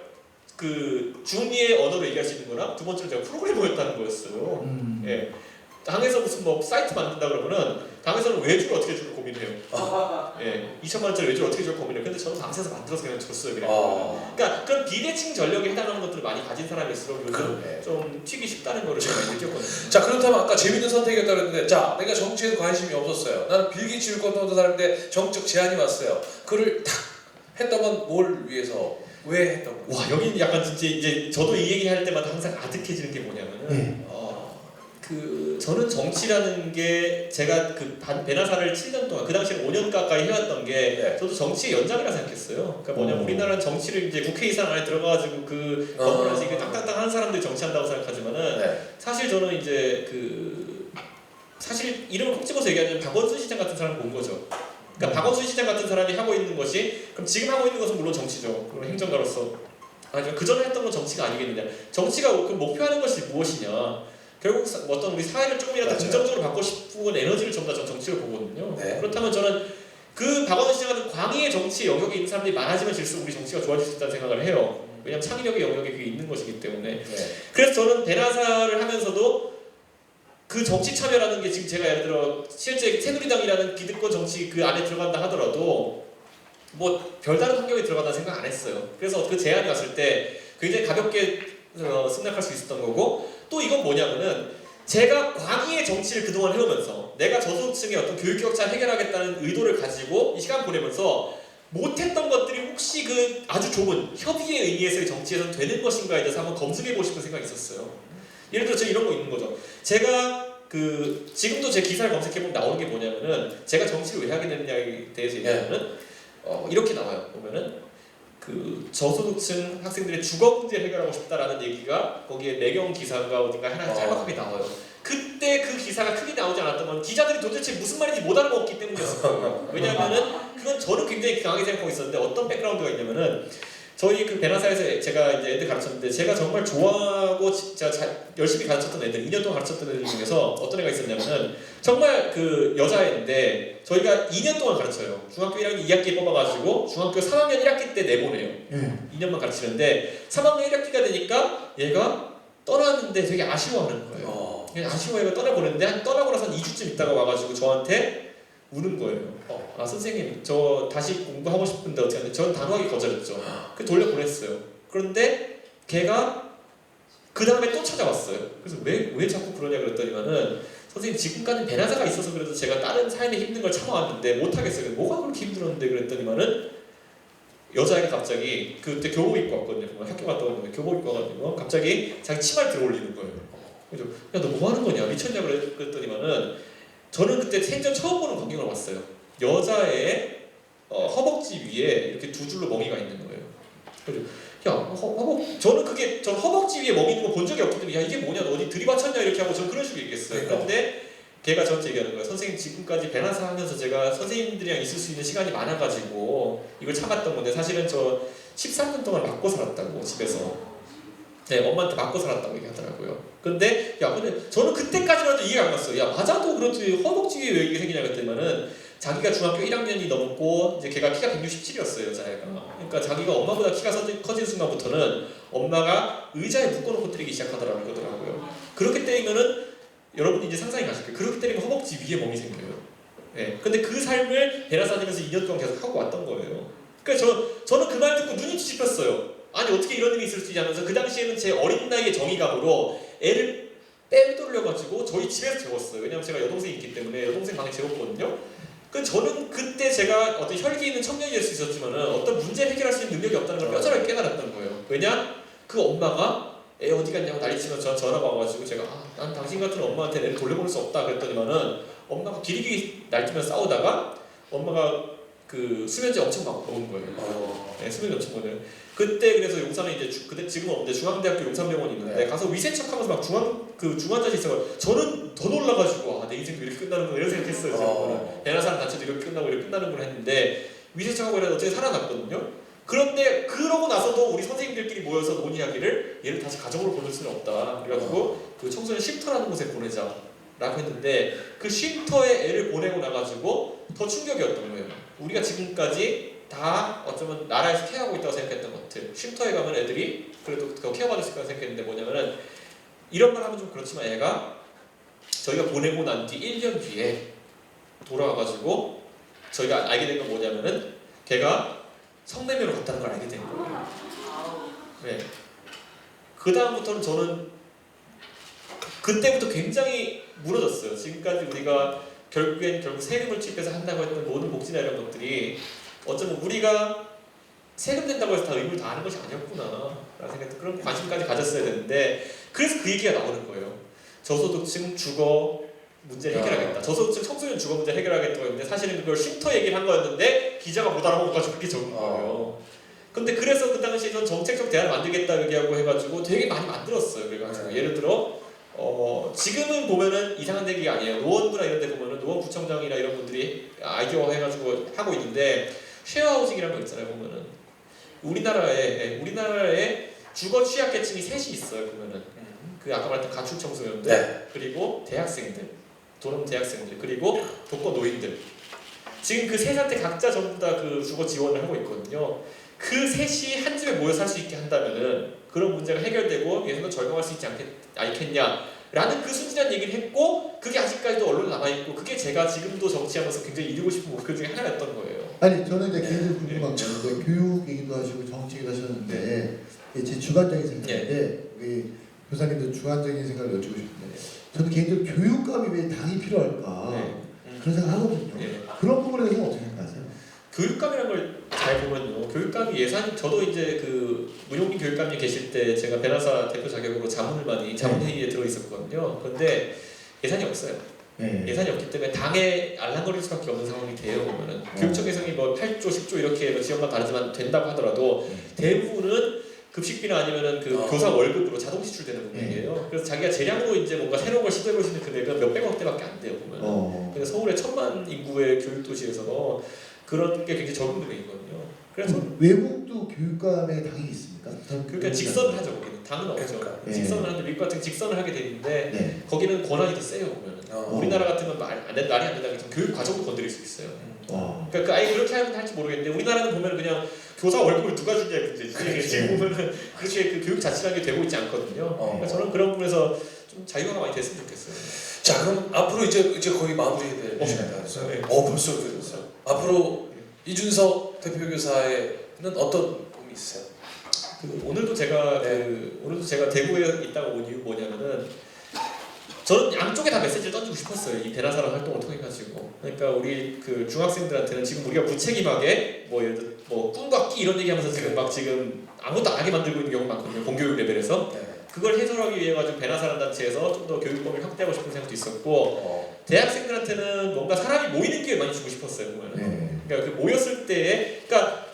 그 중리의 언어로 얘기할 수 있는 거랑 두 번째로 제가 프로그래머였다는 거였어요. 예. 당에서 무슨 뭐 사이트 만든다 그러면은 당에서는 외주를 어떻게 줄까 고민해요. 예, 2천만 원짜리 외주를 어떻게 줄까 고민해요. 근데 저는 당에서 만들어서 그냥 줬어요. 그냥. 그러니까 그런 비대칭 전력에 해당하는 것들을 많이 가진 사람일수록 그러네. 좀 튀기 쉽다는 거를 제가 많이 느꼈거든요. 자, 그렇다면 아까 재밌는 선택이었다고 했는데, 자, 내가 정치에 관심이 없었어요. 나는 빌게이츠 율권도 사람인데 정적 제안이 왔어요. 그를 탁 했다면 뭘 위해서, 왜 했던 거예요? 와, 여기는 약간 진짜 이제 저도 이 얘기 할 때마다 항상 아득해지는 게 뭐냐면은 그 저는 정치라는 게 제가 그 베나사를 7년 동안 그 당시에 5년 가까이 해왔던 게 저도 정치의 연장이라 생각했어요. 그러니까 뭐냐면 우리나라는 정치를 이제 국회의사 안에 들어가가지고 그 건물에서 이게 땅땅땅 하는 사람들이 정치한다고 생각하지만은 사실 저는 이제 그 사실 이름을 콕 집어서 얘기하자면 박원순 시장 같은 사람을 본 거죠. 그러니까 박원순 시장 같은 사람이 하고 있는 것이 그럼 지금 하고 있는 것은 물론 정치죠. 그리고 행정가로서 하지만 그 전에 했던 건 정치가 아니겠느냐. 정치가 그 목표하는 것이 무엇이냐. 결국 어떤 우리 사회를 조금이라도 긍정적으로 바꾸고 싶은 에너지를 전부 다 전 정치를 보거든요. 네. 그렇다면 저는 그 박원순 시장 같은 광의의 정치 영역에 있는 사람들이 많아지면 질수록 우리 정치가 좋아질 수 있다는 생각을 해요. 왜냐하면 창의력의 영역에 그게 있는 것이기 때문에. 그래서 저는 베나사를 하면서도 그 정치 참여라는 게 지금 제가 예를 들어 실제 새누리당이라는 기득권 정치 그 안에 들어간다 하더라도 뭐 별다른 환경에 들어간다는 생각 안 했어요. 그래서 그 제안이 왔을 때 굉장히 가볍게 승낙할 수 있었던 거고 또 이건 뭐냐면은 제가 광의의 정치를 그동안 해오면서 내가 저소득층의 어떤 교육 격차 해결하겠다는 의도를 가지고 이 시간 보내면서 못했던 것들이 혹시 그 아주 좁은 협의의 의미에서의 정치에서는 되는 것인가에 대해서 한번 검증해보고 싶은 생각이 있었어요. 예를 들어 제가 이런 거 있는 거죠. 제가 그 지금도 제 기사를 검색해보면 나오는 게 뭐냐면은 제가 정치를 왜 하게 됐느냐에 대해서 얘기하면은 이렇게 나와요. 보면은 그 저소득층 학생들의 주거 문제를 해결하고 싶다라는 얘기가 거기에 매경 기사가 어딘가 하나 짤막하게 나와요. 그때 그 기사가 크게 나오지 않았던 건 기자들이 도대체 무슨 말인지 못 알아먹었기 때문이었을 거예요. 왜냐하면은 그건 저는 굉장히 강하게 생각하고 있었는데 어떤 백그라운드가 있냐면은 저희 그 베나사에서 제가 이제 애들 가르쳤는데 제가 정말 좋아하고 진짜 열심히 가르쳤던 애들 2년 동안 가르쳤던 애들 중에서 어떤 애가 있었냐면은 정말 그 여자애인데 저희가 2년 동안 가르쳐요. 중학교 1학년 2학기 뽑아가지고 중학교 3학년 1학기 때 내보내요. 2년만 가르치는데 3학년 1학기가 되니까 얘가 떠났는데 되게 아쉬워하는 거예요. 아쉬워해가 떠나보는데 떠나고 나서 한 2주쯤 있다가 와가지고 저한테 우는 거예요. 아 선생님 저 다시 공부하고 싶은데 어떻게 하는데 저는 단호하게 거절했죠. 그 돌려보냈어요. 그런데 걔가 그 다음에 또 찾아왔어요. 그래서 왜 자꾸 그러냐 그랬더니만은 선생님 지금까지 베나사가 있어서 그래도 제가 다른 삶에 힘든 걸 참아왔는데 못하겠어요. 뭐가 그렇게 힘들었는데 그랬더니만은 여자애가 갑자기 그때 교복 입고 왔거든요. 학교 갔다 왔는데 교복 입고 와가지고 갑자기 자기 치마를 들어 올리는 거예요. 그래서 야 너 뭐 하는 거냐 미쳤냐 그랬더니만은 저는 그때 생전 처음 보는 광경을 봤어요. 여자의 허벅지 위에 이렇게 두 줄로 멍이가 있는 거예요. 그래서 야 저는 허벅지 위에 멍이 있는 거 본 적이 없기 때문에 야 이게 뭐냐 너 어디 들이받쳤냐 이렇게 하고 저는 그런 식으로 얘기했어요. 그런데 걔가 저한테 얘기하는 거예요. 선생님 지금까지 베나사 하면서 제가 선생님들이랑 있을 수 있는 시간이 많아가지고 이걸 참았던 건데 사실은 저 13년 동안 맞고 살았다고 집에서. 네, 엄마한테 맞고 살았다고 얘기하더라고요. 근데 저는 그때까지만 해도 이해가 안 갔어요. 야 맞아도 그렇지 허벅지 위에 왜 이게 생기냐 그랬더니만은 자기가 중학교 1학년이 넘고 이제 걔가 키가 167이었어요 여자애가. 그러니까 자기가 엄마보다 키가 커진 순간부터는 엄마가 의자에 묶어놓고 때리기 시작하더라고요. 그러더라고요. 그렇게 때리면은 여러분이 이제 상상이 가실 거예요. 그렇게 때리면 허벅지 위에 멍이 생겨요. 네, 근데 그 삶을 베나사 다니면서 2년 동안 계속 하고 왔던 거예요. 그러니까 저는 그 말 듣고 눈이 뒤집혔어요. 아니 어떻게 이런 일이 있을 수 있냐 하면서 그 당시에는 제 어린 나이의 정의감으로 애를 빼돌려가지고 저희 집에서 재웠어요. 왜냐면 제가 여동생이 있기 때문에 여동생 방에 재웠거든요. 그 저는 그때 제가 어떤 혈기 있는 청년이 될 수 있었지만은 어떤 문제를 해결할 수 있는 능력이 없다는 걸 뼈저리게 깨달았던 거예요. 왜냐? 그 엄마가 애 어디 갔냐고 난리치면서 전화가 와가지고 제가 난 당신 같은 엄마한테 애를 돌려보낼 수 없다 그랬더니만은 엄마가 길이길이 날뛰면서 싸우다가 엄마가 그 수면제 엄청 막 먹은 거예요. 네, 수면제 엄청 먹어요. 그때 그래서 용산에 이제 그때 지금은 없는데 중앙대학교 용산병원이 있는데 가서 위세척하면서 막 중환자실 있어요. 저는 더 놀라가지고 내 인생도 이렇게 끝나는구나 이런 생각했어요. 제가 배나사랑 단체도 이렇게 끝나고 이렇게 끝나는구나 했는데 위세척하고 이래서 어떻게 살아났거든요. 그런데 그러고 나서도 우리 선생님들끼리 모여서 논의하기를 얘를 다시 가정으로 보낼 수는 없다. 그래가지고 그 청소년 쉼터라는 곳에 보내자 라고 했는데 그 쉼터에 애를 보내고 나가지고 더 충격이었던 거예요. 우리가 지금까지 다 어쩌면 나라에서 케어하고 있다고 생각했던 것들 쉼터에 가면 애들이 그래도 더 케어받을 수 있다고 생각했는데 뭐냐면은 이런 말 하면 좀 그렇지만 애가 저희가 보내고 난 뒤 1년 뒤에 돌아와가지고 저희가 알게 된 건 뭐냐면은 걔가 성매매로 갔다는 걸 알게 된 거예요. 네. 그 다음부터는 저는 그때부터 굉장히 무너졌어요. 지금까지 우리가 결국 세금을 투입해서 한다고 했던 모든 복지나 이런 것들이 어쩌면 우리가 세금 낸다고 해서 다 의무를 다 하는 것이 아니었구나 라는 생각도 그런 관심까지 가졌어야 되는데 그래서 그 얘기가 나오는 거예요. 저소득층 주거 문제를 해결하겠다. 저소득층 청소년 주거 문제 해결하겠다고 했는데 사실은 그걸 쉼터 얘기를 한 거였는데 기자가 못 알아보고가지고 그렇게 적은 거예요. 근데 그래서 그 당시에는 정책적 대안을 만들겠다 얘기하고 해가지고 되게 많이 만들었어요. 그래가지고 예를 들어 지금은 보면은 이상한 얘기가 아니에요. 노원구나 이런 데 보면은 노원구청장이나 이런 분들이 아이디어 해가지고 하고 있는데 쉐어하우징이라는 거 있잖아요. 보면은 우리나라에 주거 취약계층이 셋이 있어요. 보면은 그 아까 말했던 가출 청소년들 그리고 대학생들 돈 없는 대학생들 그리고 독거 노인들 지금 그 세 상태 각자 전부 다 그 주거 지원을 하고 있거든요. 그 셋이 한 집에 모여 살 수 있게 한다면은 그런 문제가 해결되고 예전보다 절감할 수 있지 않겠냐라는 그 순진한 얘기를 했고 그게 아직까지도 언론에 남아있고 그게 제가 지금도 정치하면서 굉장히 이루고 싶은 목표 중에 하나였던 거예요. 아니 저는 이제 개인적으로 궁금한 게 이제 교육 얘기도 하시고 정치 얘기도 하셨는데 제 주관적인 생각인데 우리 교사님도 주관적인 생각을 여쭈고 싶은데 저는 개인적으로 교육감이 왜 당이 필요할까 그런 생각 하거든요. 그런 부분에 대해서 어떻게 생각하세요? 교육감이라는 걸 잘 보면요. 교육감이 예산 저도 이제 그 문용민 교육감이 계실 때 제가 배나사 대표 자격으로 자문회의에 들어 있었거든요. 그런데 예산이 없어요. 예산이 없기 때문에 당에 알랑거릴 수밖에 없는 상황이 돼요. 보면은 교육청 예산이 뭐 8조, 10조 이렇게 지역만 다르지만 된다고 하더라도 대부분은 급식비나 아니면은 그 교사 월급으로 자동 지출되는 금액이에요. 그래서 자기가 재량으로 이제 뭔가 새로운 걸 시도해볼 수 있는 금액은 몇백억대밖에 안 돼요. 보면. 근데 서울의 1000만 인구의 교육도시에서 그런 게 굉장히 적은 금액이거든요. 그래서 외국도 교육감의 당이 있습니까? 그러니까 직선을 하죠. 거기는 당은 없죠. 직선을 하는데 미국 같은 직선을 하게 되는데 거기는 권한이 더 세요. 보면은 우리나라 같은 건 말이 안 된다는 게 교육 과정도 건드릴 수 있어요. 그러니까 아예 그렇게 하면 할지 모르겠는데 우리나라는 보면 그냥 교사 월급을 누가 주냐의 문제지. 지금 보면은 그렇게 그 교육 자치라는 게 되고 있지 않거든요. 그러니까 저는 그런 부분에서 좀 자유화가 많이 됐으면 좋겠어요. 자 그럼 앞으로 이제 거의 마무리될 시간이 다 됐어요. 벌써 그랬어요. 앞으로 이준석 대표교사에는 어떤 꿈이 있어요? 오늘도 제가 대구에 있다가 온 이유 뭐냐면은 저는 양쪽에 다 메시지를 던지고 싶었어요. 이 배나사랑 활동을 통해 가지고. 그러니까 우리 그 중학생들한테는 지금 우리가 무책임하게 뭐 예를 들어 뭐 꿈과 끼 이런 얘기하면서 지금 아무것도 안 하게 만들고 있는 경우가 많거든요. 공교육 레벨에서. 그걸 해소하기 위해 가지고 배나사랑 단체에서 좀 더 교육 범위를 확대하고 싶은 생각도 있었고 대학생들한테는 뭔가 사람이 모이는 기회 많이 주고 싶었어요. 보면은. 그러니까 그 모였을 때에 그러니까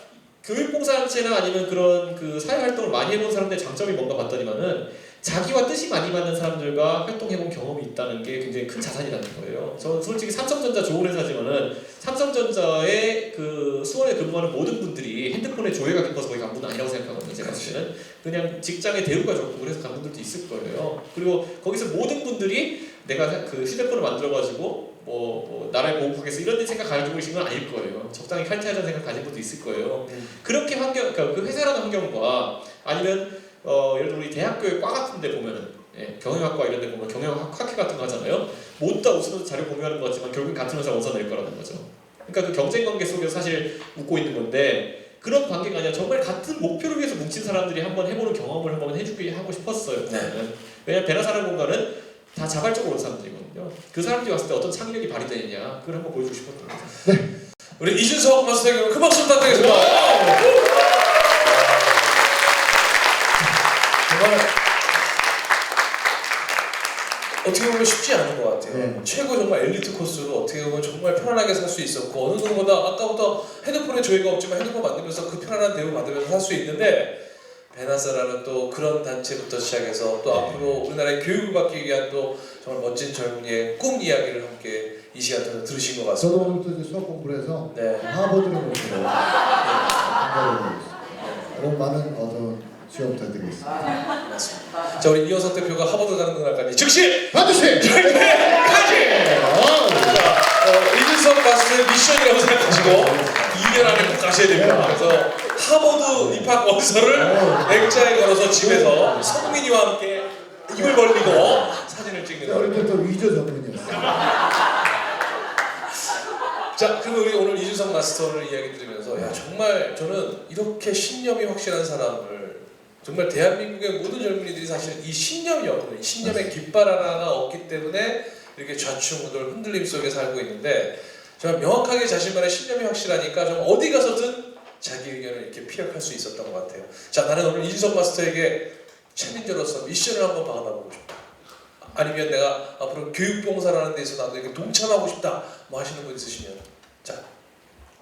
교육봉사단체나 아니면 그런 그 사회활동을 많이 해본 사람들의 장점이 뭔가 봤더니만은 자기와 뜻이 많이 맞는 사람들과 활동해본 경험이 있다는 게 굉장히 큰 자산이라는 거예요. 저는 솔직히 삼성전자 좋은 회사지만은 삼성전자의 그 수원에 근무하는 모든 분들이 핸드폰에 조회가 깊어서 거기 간 분은 아니라고 생각하거든요. 제가 봤을 때는 그냥 직장의 대우가 좋고 그래서 간 분들도 있을 거예요. 그리고 거기서 모든 분들이 내가 그 휴대폰을 만들어가지고 뭐 나라를 보호하겠어 이런 생각 가지고 계신 건 아닐 거예요. 적당히 칼퇴하자는 생각 가진 분도 있을 거예요. 그렇게 그러니까 그 회사라는 환경과 아니면 예를 들어 우리 대학교의 과 같은 데 보면은 경영학과 이런 데 보면 경영학회 같은 거 하잖아요. 모두 다 웃으면서 자료 공유하는 것 같지만 결국 같은 회사 원서 낼 거라는 거죠. 그러니까 그 경쟁 관계 속에서 사실 웃고 있는 건데 그런 관계가 아니라 정말 같은 목표를 위해서 뭉친 사람들이 한번 해보는 경험을 한번 해주게 하고 싶었어요. 왜냐면 배나사랑 공간은 다 자발적으로 온 사람들이거든요. 있거든요. 그 사람들이 왔을 때 어떤 창의력이 발휘되느냐 그걸 한번 보여주고 싶었던 거죠. 우리 이준석 마스터에게 큰 박수 부탁드리겠습니다. 정말 어떻게 보면 쉽지 않은 것 같아요. 네. 최고 정말 엘리트 코스로 어떻게 보면 정말 편안하게 살 수 있었고 어느 누구보다 아까부터 핸드폰에 저희가 없지만 핸드폰 만들면서 그 편안한 대우 만들면서 살 수 있는데 베나사라는 또 그런 단체부터 시작해서 또 앞으로 우리나라의 교육을 받기 위한 또 정말 멋진 젊은이의 꿈 이야기를 함께 이 시간 통해서 들으신 것 저도 같습니다. 오늘 또 이제 수학 공부를 해서 네. 하버드를 오고 여러분 많은 어떤 지원 부탁드리겠습니다. 맞습니다. 자, 우리 이현석 대표가 하버드 가는 그날까지 즉시 반드시 절대까지! 이준석 마스터의 미션이라고 생각하시고 2년 안에 꼭 가셔야 됩니다. 그래서 하버드 입학 원서를 액자에 걸어서 집에서 성민이와 함께 입을 벌리고 사진을 찍는 우리 거예요. 또 위조 전문이었어요. 자, 그럼 우리 오늘 이준석 마스터를 이야기 들으면서 야 정말 저는 이렇게 신념이 확실한 사람을 정말 대한민국의 모든 젊은이들이 사실 이 신념이 없거든요. 신념의 깃발 하나가 없기 때문에 이렇게 좌충우돌 흔들림 속에 살고 있는데 정말 명확하게 자신만의 신념이 확실하니까 정말 어디 가서든 자기 의견을 이렇게 피력할 수 있었던 것 같아요. 자, 나는 오늘 이준석 마스터에게 챌린저로서 미션을 한번 받아보고 싶다. 아니면 내가 앞으로 교육봉사라는 데서 나도 이렇게 동참하고 싶다. 뭐 하시는 분 있으시면 자,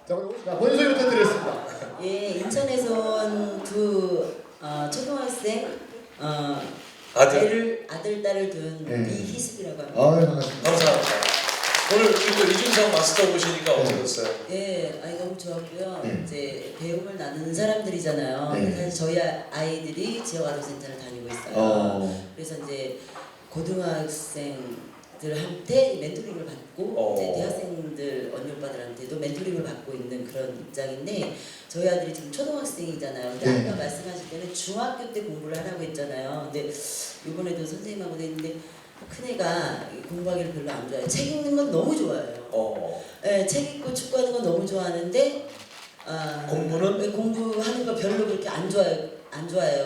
본인 소개 부탁드리겠습니다. 예, 인천에서 온 두 초등학생 아들. 아들 딸을 둔 네. 이희숙이라고 합니다. 반갑습니다. 감사합니다. 오늘 우리 또 이준석 마스터 보시니까 어떠셨어요? 예, 아이 너무 좋았고요. 네. 이제 배움을 나누는 사람들이잖아요. 네. 사실 저희 아이들이 지역아동센터를 다니고 있어요. 그래서 이제 고등학생들한테 멘토링을 받고 이제 대학생들 언니 오빠들한테도 멘토링을 받고 있는 그런 입장인데 저희 아들이 지금 초등학생이잖아요. 근데 네. 아까 말씀하실 때는 중학교 때 공부를 하라고 했잖아요. 근데 이번에도 선생님하고도 했는데 큰애가 공부하기를 별로 안 좋아해요. 책 읽는 건 너무 좋아해요. 네, 책 읽고 축구하는 건 너무 좋아하는데 공부는? 공부하는 거 별로 그렇게 안 좋아해요.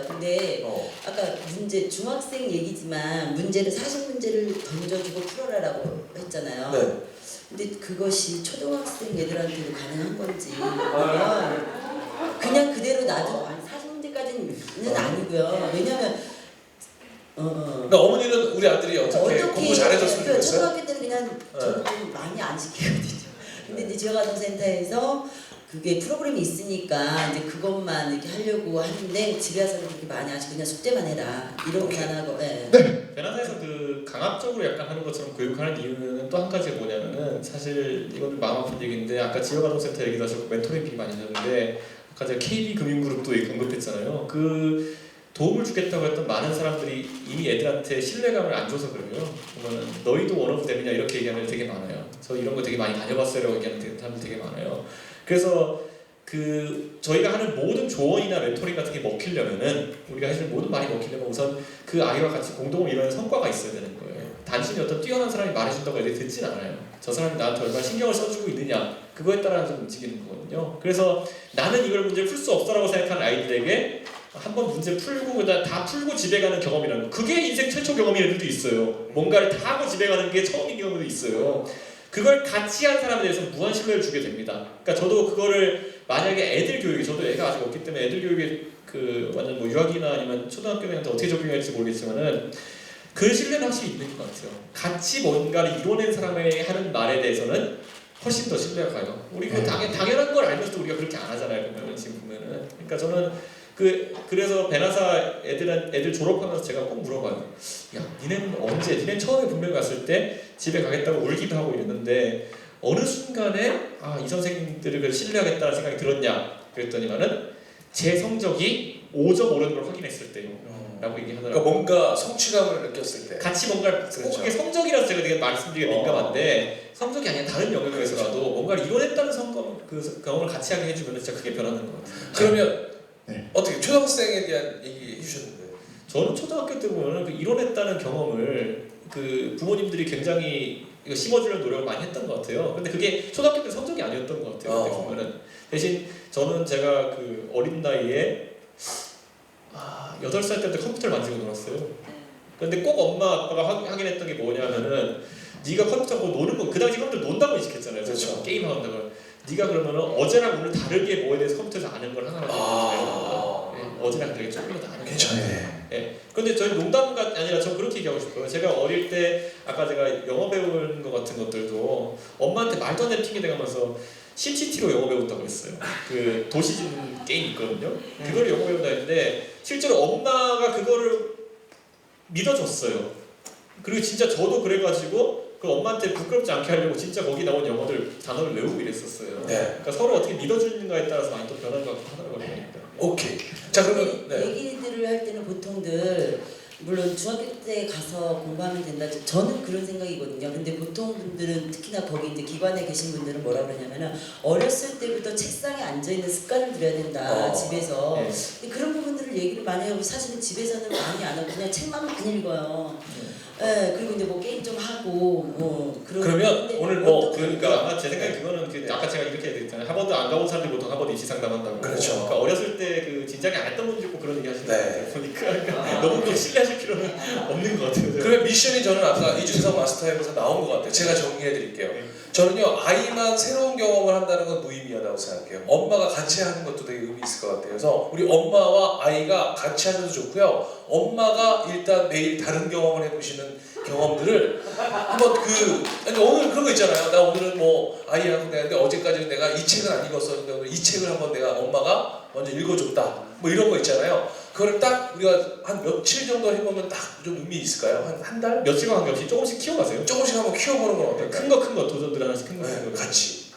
근데 아까 문제 중학생 얘기지만 사실 문제를 던져주고 풀어라라고 했잖아요. 네. 근데 그것이 초등학생 애들한테도 가능한 건지 그냥 그대로 놔줘. 아니 사실 문제까지는 아니고요. 왜냐면 그러니까 어머니는 우리 아들이 어떻게 공부 잘해줬으면 좋겠어요? 초등학교 때는 그냥 저는 좀 많이 안 시키거든요. 근데 이제 지역아동센터에서 그게 프로그램이 있으니까 이제 그것만 이렇게 하려고 하는데 집에 와서는 그렇게 많이 하시고 그냥 숙제만 해라 이러고만 하고. 예. 베나사에서 그 강압적으로 약간 하는 것처럼 교육하는 이유는 또 한 가지가 뭐냐면은 사실 이건 마음 아픈 얘기인데 아까 지역아동센터 얘기도 하셨고 멘토링 얘기 많이 하셨는데 아까 제가 KB금융그룹도 언급했잖아요. 그 도움을 주겠다고 했던 많은 사람들이 이미 애들한테 신뢰감을 안 줘서 그래요. 보면은 너희도 원오브 댐이냐 이렇게 얘기하는 애들 되게 많아요. 저 이런 거 되게 많이 다녀봤어요라고 얘기하는 사람들 되게 많아요. 그래서 그 저희가 하는 모든 조언이나 멘토링 같은 게 먹히려면은 우리가 사실 모든 말이 먹히려면 우선 그 아이와 같이 공동을 이루는 성과가 있어야 되는 거예요. 단순히 어떤 뛰어난 사람이 말해준다고 애들이 듣진 않아요. 저 사람이 나한테 얼마나 신경을 써주고 있느냐 그거에 따라 좀 움직이는 거거든요. 그래서 나는 이걸 문제를 풀 수 없다라고 생각하는 아이들에게 한번 문제 풀고 그다음 다 풀고 집에 가는 경험이라는 거 그게 인생 최초 경험인 애들도 있어요. 뭔가를 다 하고 집에 가는 게 처음인 경우도 있어요. 그걸 같이 한 사람에 대해서 무한 신뢰를 주게 됩니다. 그러니까 저도 그거를 만약에 애들 교육이 저도 애가 아직 없기 때문에 애들 교육에 그 완전 뭐 유아기나 아니면 초등학교한테 어떻게 적용할지 모르겠지만은 그 신뢰는 확실히 있는 것 같아요. 같이 뭔가를 이뤄낸 사람이 하는 말에 대해서는 훨씬 더 신뢰가 가요. 우리 그 당연한 걸 알면서도 우리가 그렇게 안 하잖아요. 보면은 지금 보면은 그러니까 저는 그래서 베나사 애들 졸업하면서 제가 꼭 물어봐요. 야, 니네는 언제? 니네 처음에 분명히 갔을 때 집에 가겠다고 울기도 하고 이랬는데 어느 순간에 이 선생님들을 신뢰하겠다는 생각이 들었냐? 그랬더니만은 제 성적이 5점 오르는 걸 확인했을 때라고 얘기하더라고요. 그러니까 뭔가 성취감을 느꼈을 때. 같이 뭔가를 그게 성적이라서 제가 되게 말씀드리기 민감한데 성적이 아니라 다른 영역에서라도 뭔가를 이뤄냈다는 그 경험을 같이 하게 해주면 진짜 그게 변하는 것 같아요. 그러면 어떻게 초등학생에 대한 얘기 해주셨는데 저는 초등학교 때 보면은 그 이뤄냈다는 경험을 그 부모님들이 굉장히 이거 심어주려는 노력을 많이 했던 것 같아요. 근데 그게 초등학교 때 성적이 아니었던 것 같아요. 그때 보면은 대신 저는 제가 그 어린 나이에 8살 때부터 컴퓨터를 만지고 놀았어요. 근데 꼭 엄마 아빠가 확인했던 게 뭐냐면은 네가 컴퓨터 보고 노는 거 그 당시 컴퓨터 논다고 인식했잖아요. 그렇죠. 게임 한다고. 네가 그러면은 어제랑 오늘 다르게 뭐에 대해서 컴퓨터에서 아는 걸 하나만 어제랑 다르게 조금이라도 아는 거. 괜찮네. 예. 근데 저희 농담가 아니라 저 그렇게 얘기하고 싶어요. 제가 어릴 때 아까 제가 영어 배우는 거 같은 것들도 엄마한테 말도 안 되는 핑계 대가면서 심시티로 영어 배운다고 했어요. 그 도시진 게임 있거든요. 그걸 영어 배운다 했는데 실제로 엄마가 그거를 믿어줬어요. 그리고 진짜 저도 그래가지고 그 엄마한테 부끄럽지 않게 하려고 진짜 거기 나온 영어들 단어를 외우고 이랬었어요. 네. 그러니까 서로 어떻게 믿어주는가에 따라서 많이 또 변하는 것 같긴 하더라고요. 그러니까. 오케이. 자 그러면 네. 얘기들을 할 때는 보통들 물론 중학교 때 가서 공부하면 된다. 저는 그런 생각이거든요. 근데 보통 분들은 특히나 거기 이제 기관에 계신 분들은 뭐라 그러냐면은 어렸을 때부터 책상에 앉아 있는 습관을 들여야 된다. 집에서. 네. 근데 그런 부분들을 얘기를 많이 하고 사실은 집에서는 많이 안 하고 그냥 책만 많이 읽어요. 예, 그리고 이제 뭐 게임 좀 하고 뭐 그러면 오늘 뭐 그러니까 아마 제 생각에 그거는 아까 제가 이렇게 얘기했잖아요. 하버드 안 가본 사람들이 보통 하버드 입시 상담한다고. 그렇죠. 그러니까 어렸을 때 그 진작에 안 했던 분들 있고 그런 얘기 하시는 네. 거 보니까 그러니까 너무 또 신뢰하실 필요는 없는 것 같아요. 그러면 미션이 저는 아까 이준석 마스터에서 나온 것 같아요. 제가 정리해 드릴게요. 네. 저는요 아이만 새로운 경험을 한다는 건 무의미하다고 생각해요. 엄마가 같이 하는 것도 되게 의미 있을 것 같아요. 그래서 우리 엄마와 아이가 같이 하는 것도 좋고요. 엄마가 일단 매일 다른 경험을 해보시는 경험들을 한번 아니 오늘 그런 거 있잖아요. 나 오늘은 뭐 아이하고 내가 어제까지는 내가 이 책을 안 읽었었는데 오늘 이 책을 한번 내가 엄마가 먼저 읽어줬다. 뭐 이런 거 있잖아요. 그거를 딱 우리가 한 며칠 정도 해보면 딱 좀 의미 있을까요? 한 달? 며칠간 관계없이 조금씩 키워가세요. 조금씩 한번 키워보는 건 어떨까요? 큰 거 도전들 하나씩 큰 거. 네, 같이.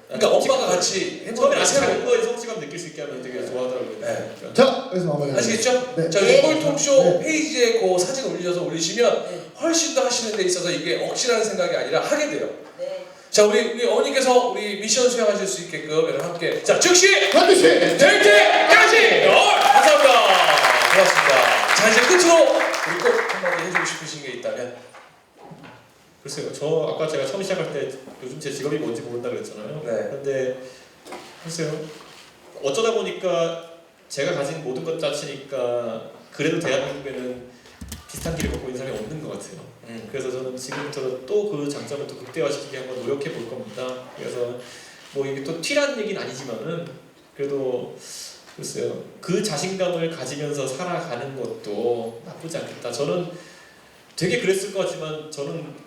그러니까 엄마가 같이 처음에 해보는 작은 거에 성취감 느낄 수 있게 하면 되게 좋아하더라고요. 네. 자, 그래서 마무리. 아시겠죠? 네. 자, 네. 꼴통쇼 네. 페이지에 그 사진 올리시면 네. 훨씬 더 하시는 데 있어서 이게 억지라는 생각이 아니라 하게 돼요. 네. 자, 우리 어머니께서 우리 미션 수행하실 수 있게끔 여러분 함께 자, 즉시 반드시 될 때까지! 감사합니다. 고맙습니다. 자, 이제 끝으로 우리 꼭 한마디 해주고 싶으신 게 있다면 글쎄요. 저 아까 제가 처음 시작할 때 요즘 제 직업이 뭔지 모른다 그랬잖아요. 네. 근데 글쎄요. 어쩌다 보니까 제가 가진 모든 것 자체니까 그래도 대한민국에는 비슷한 길을 걷고 있는 사람이 없는 것 같아요. 그래서 저는 지금부터 또 그 장점을 또 극대화시키게 한번 노력해 볼 겁니다. 그래서 뭐 이게 또 튀라는 얘기는 아니지만은 그래도 글쎄요. 그 자신감을 가지면서 살아가는 것도 나쁘지 않겠다. 저는 되게 그랬을 것 같지만 저는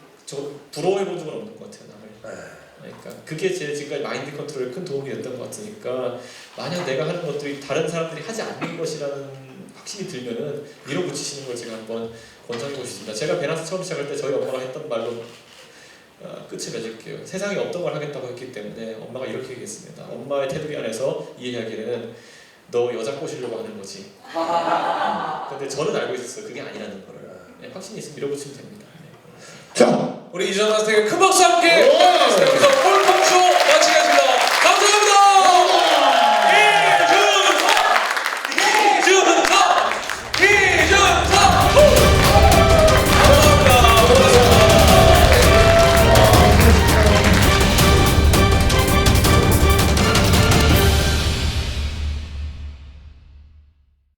부러워해 본 적은 없는 것 같아요. 남을. 그러니까 그게 제 지금까지 마인드 컨트롤에 큰 도움이 됐던 것 같으니까 만약 내가 하는 것들이 다른 사람들이 하지 않는 것이라는 확신이 들면은 밀어붙이시는 걸 제가 한번 권장해보고 싶습니다. 제가 베나스 처음 시작할 때 저희 엄마가 했던 말로 끝을 맺을게요. 세상에 없던 걸 하겠다고 했기 때문에 엄마가 이렇게 얘기했습니다. 엄마의 테두리 안에서 이야기하기는 너 여자 꼬시려고 하는 거지. 근데 저는 알고 있었어요. 그게 아니라는 거를. 네, 확신이 있으면 밀어붙이면 됩니다. 네. 자, 우리 이전 마스터에게 큰 박수 함께 부탁드리면서 꼴통쇼 마치겠습니다.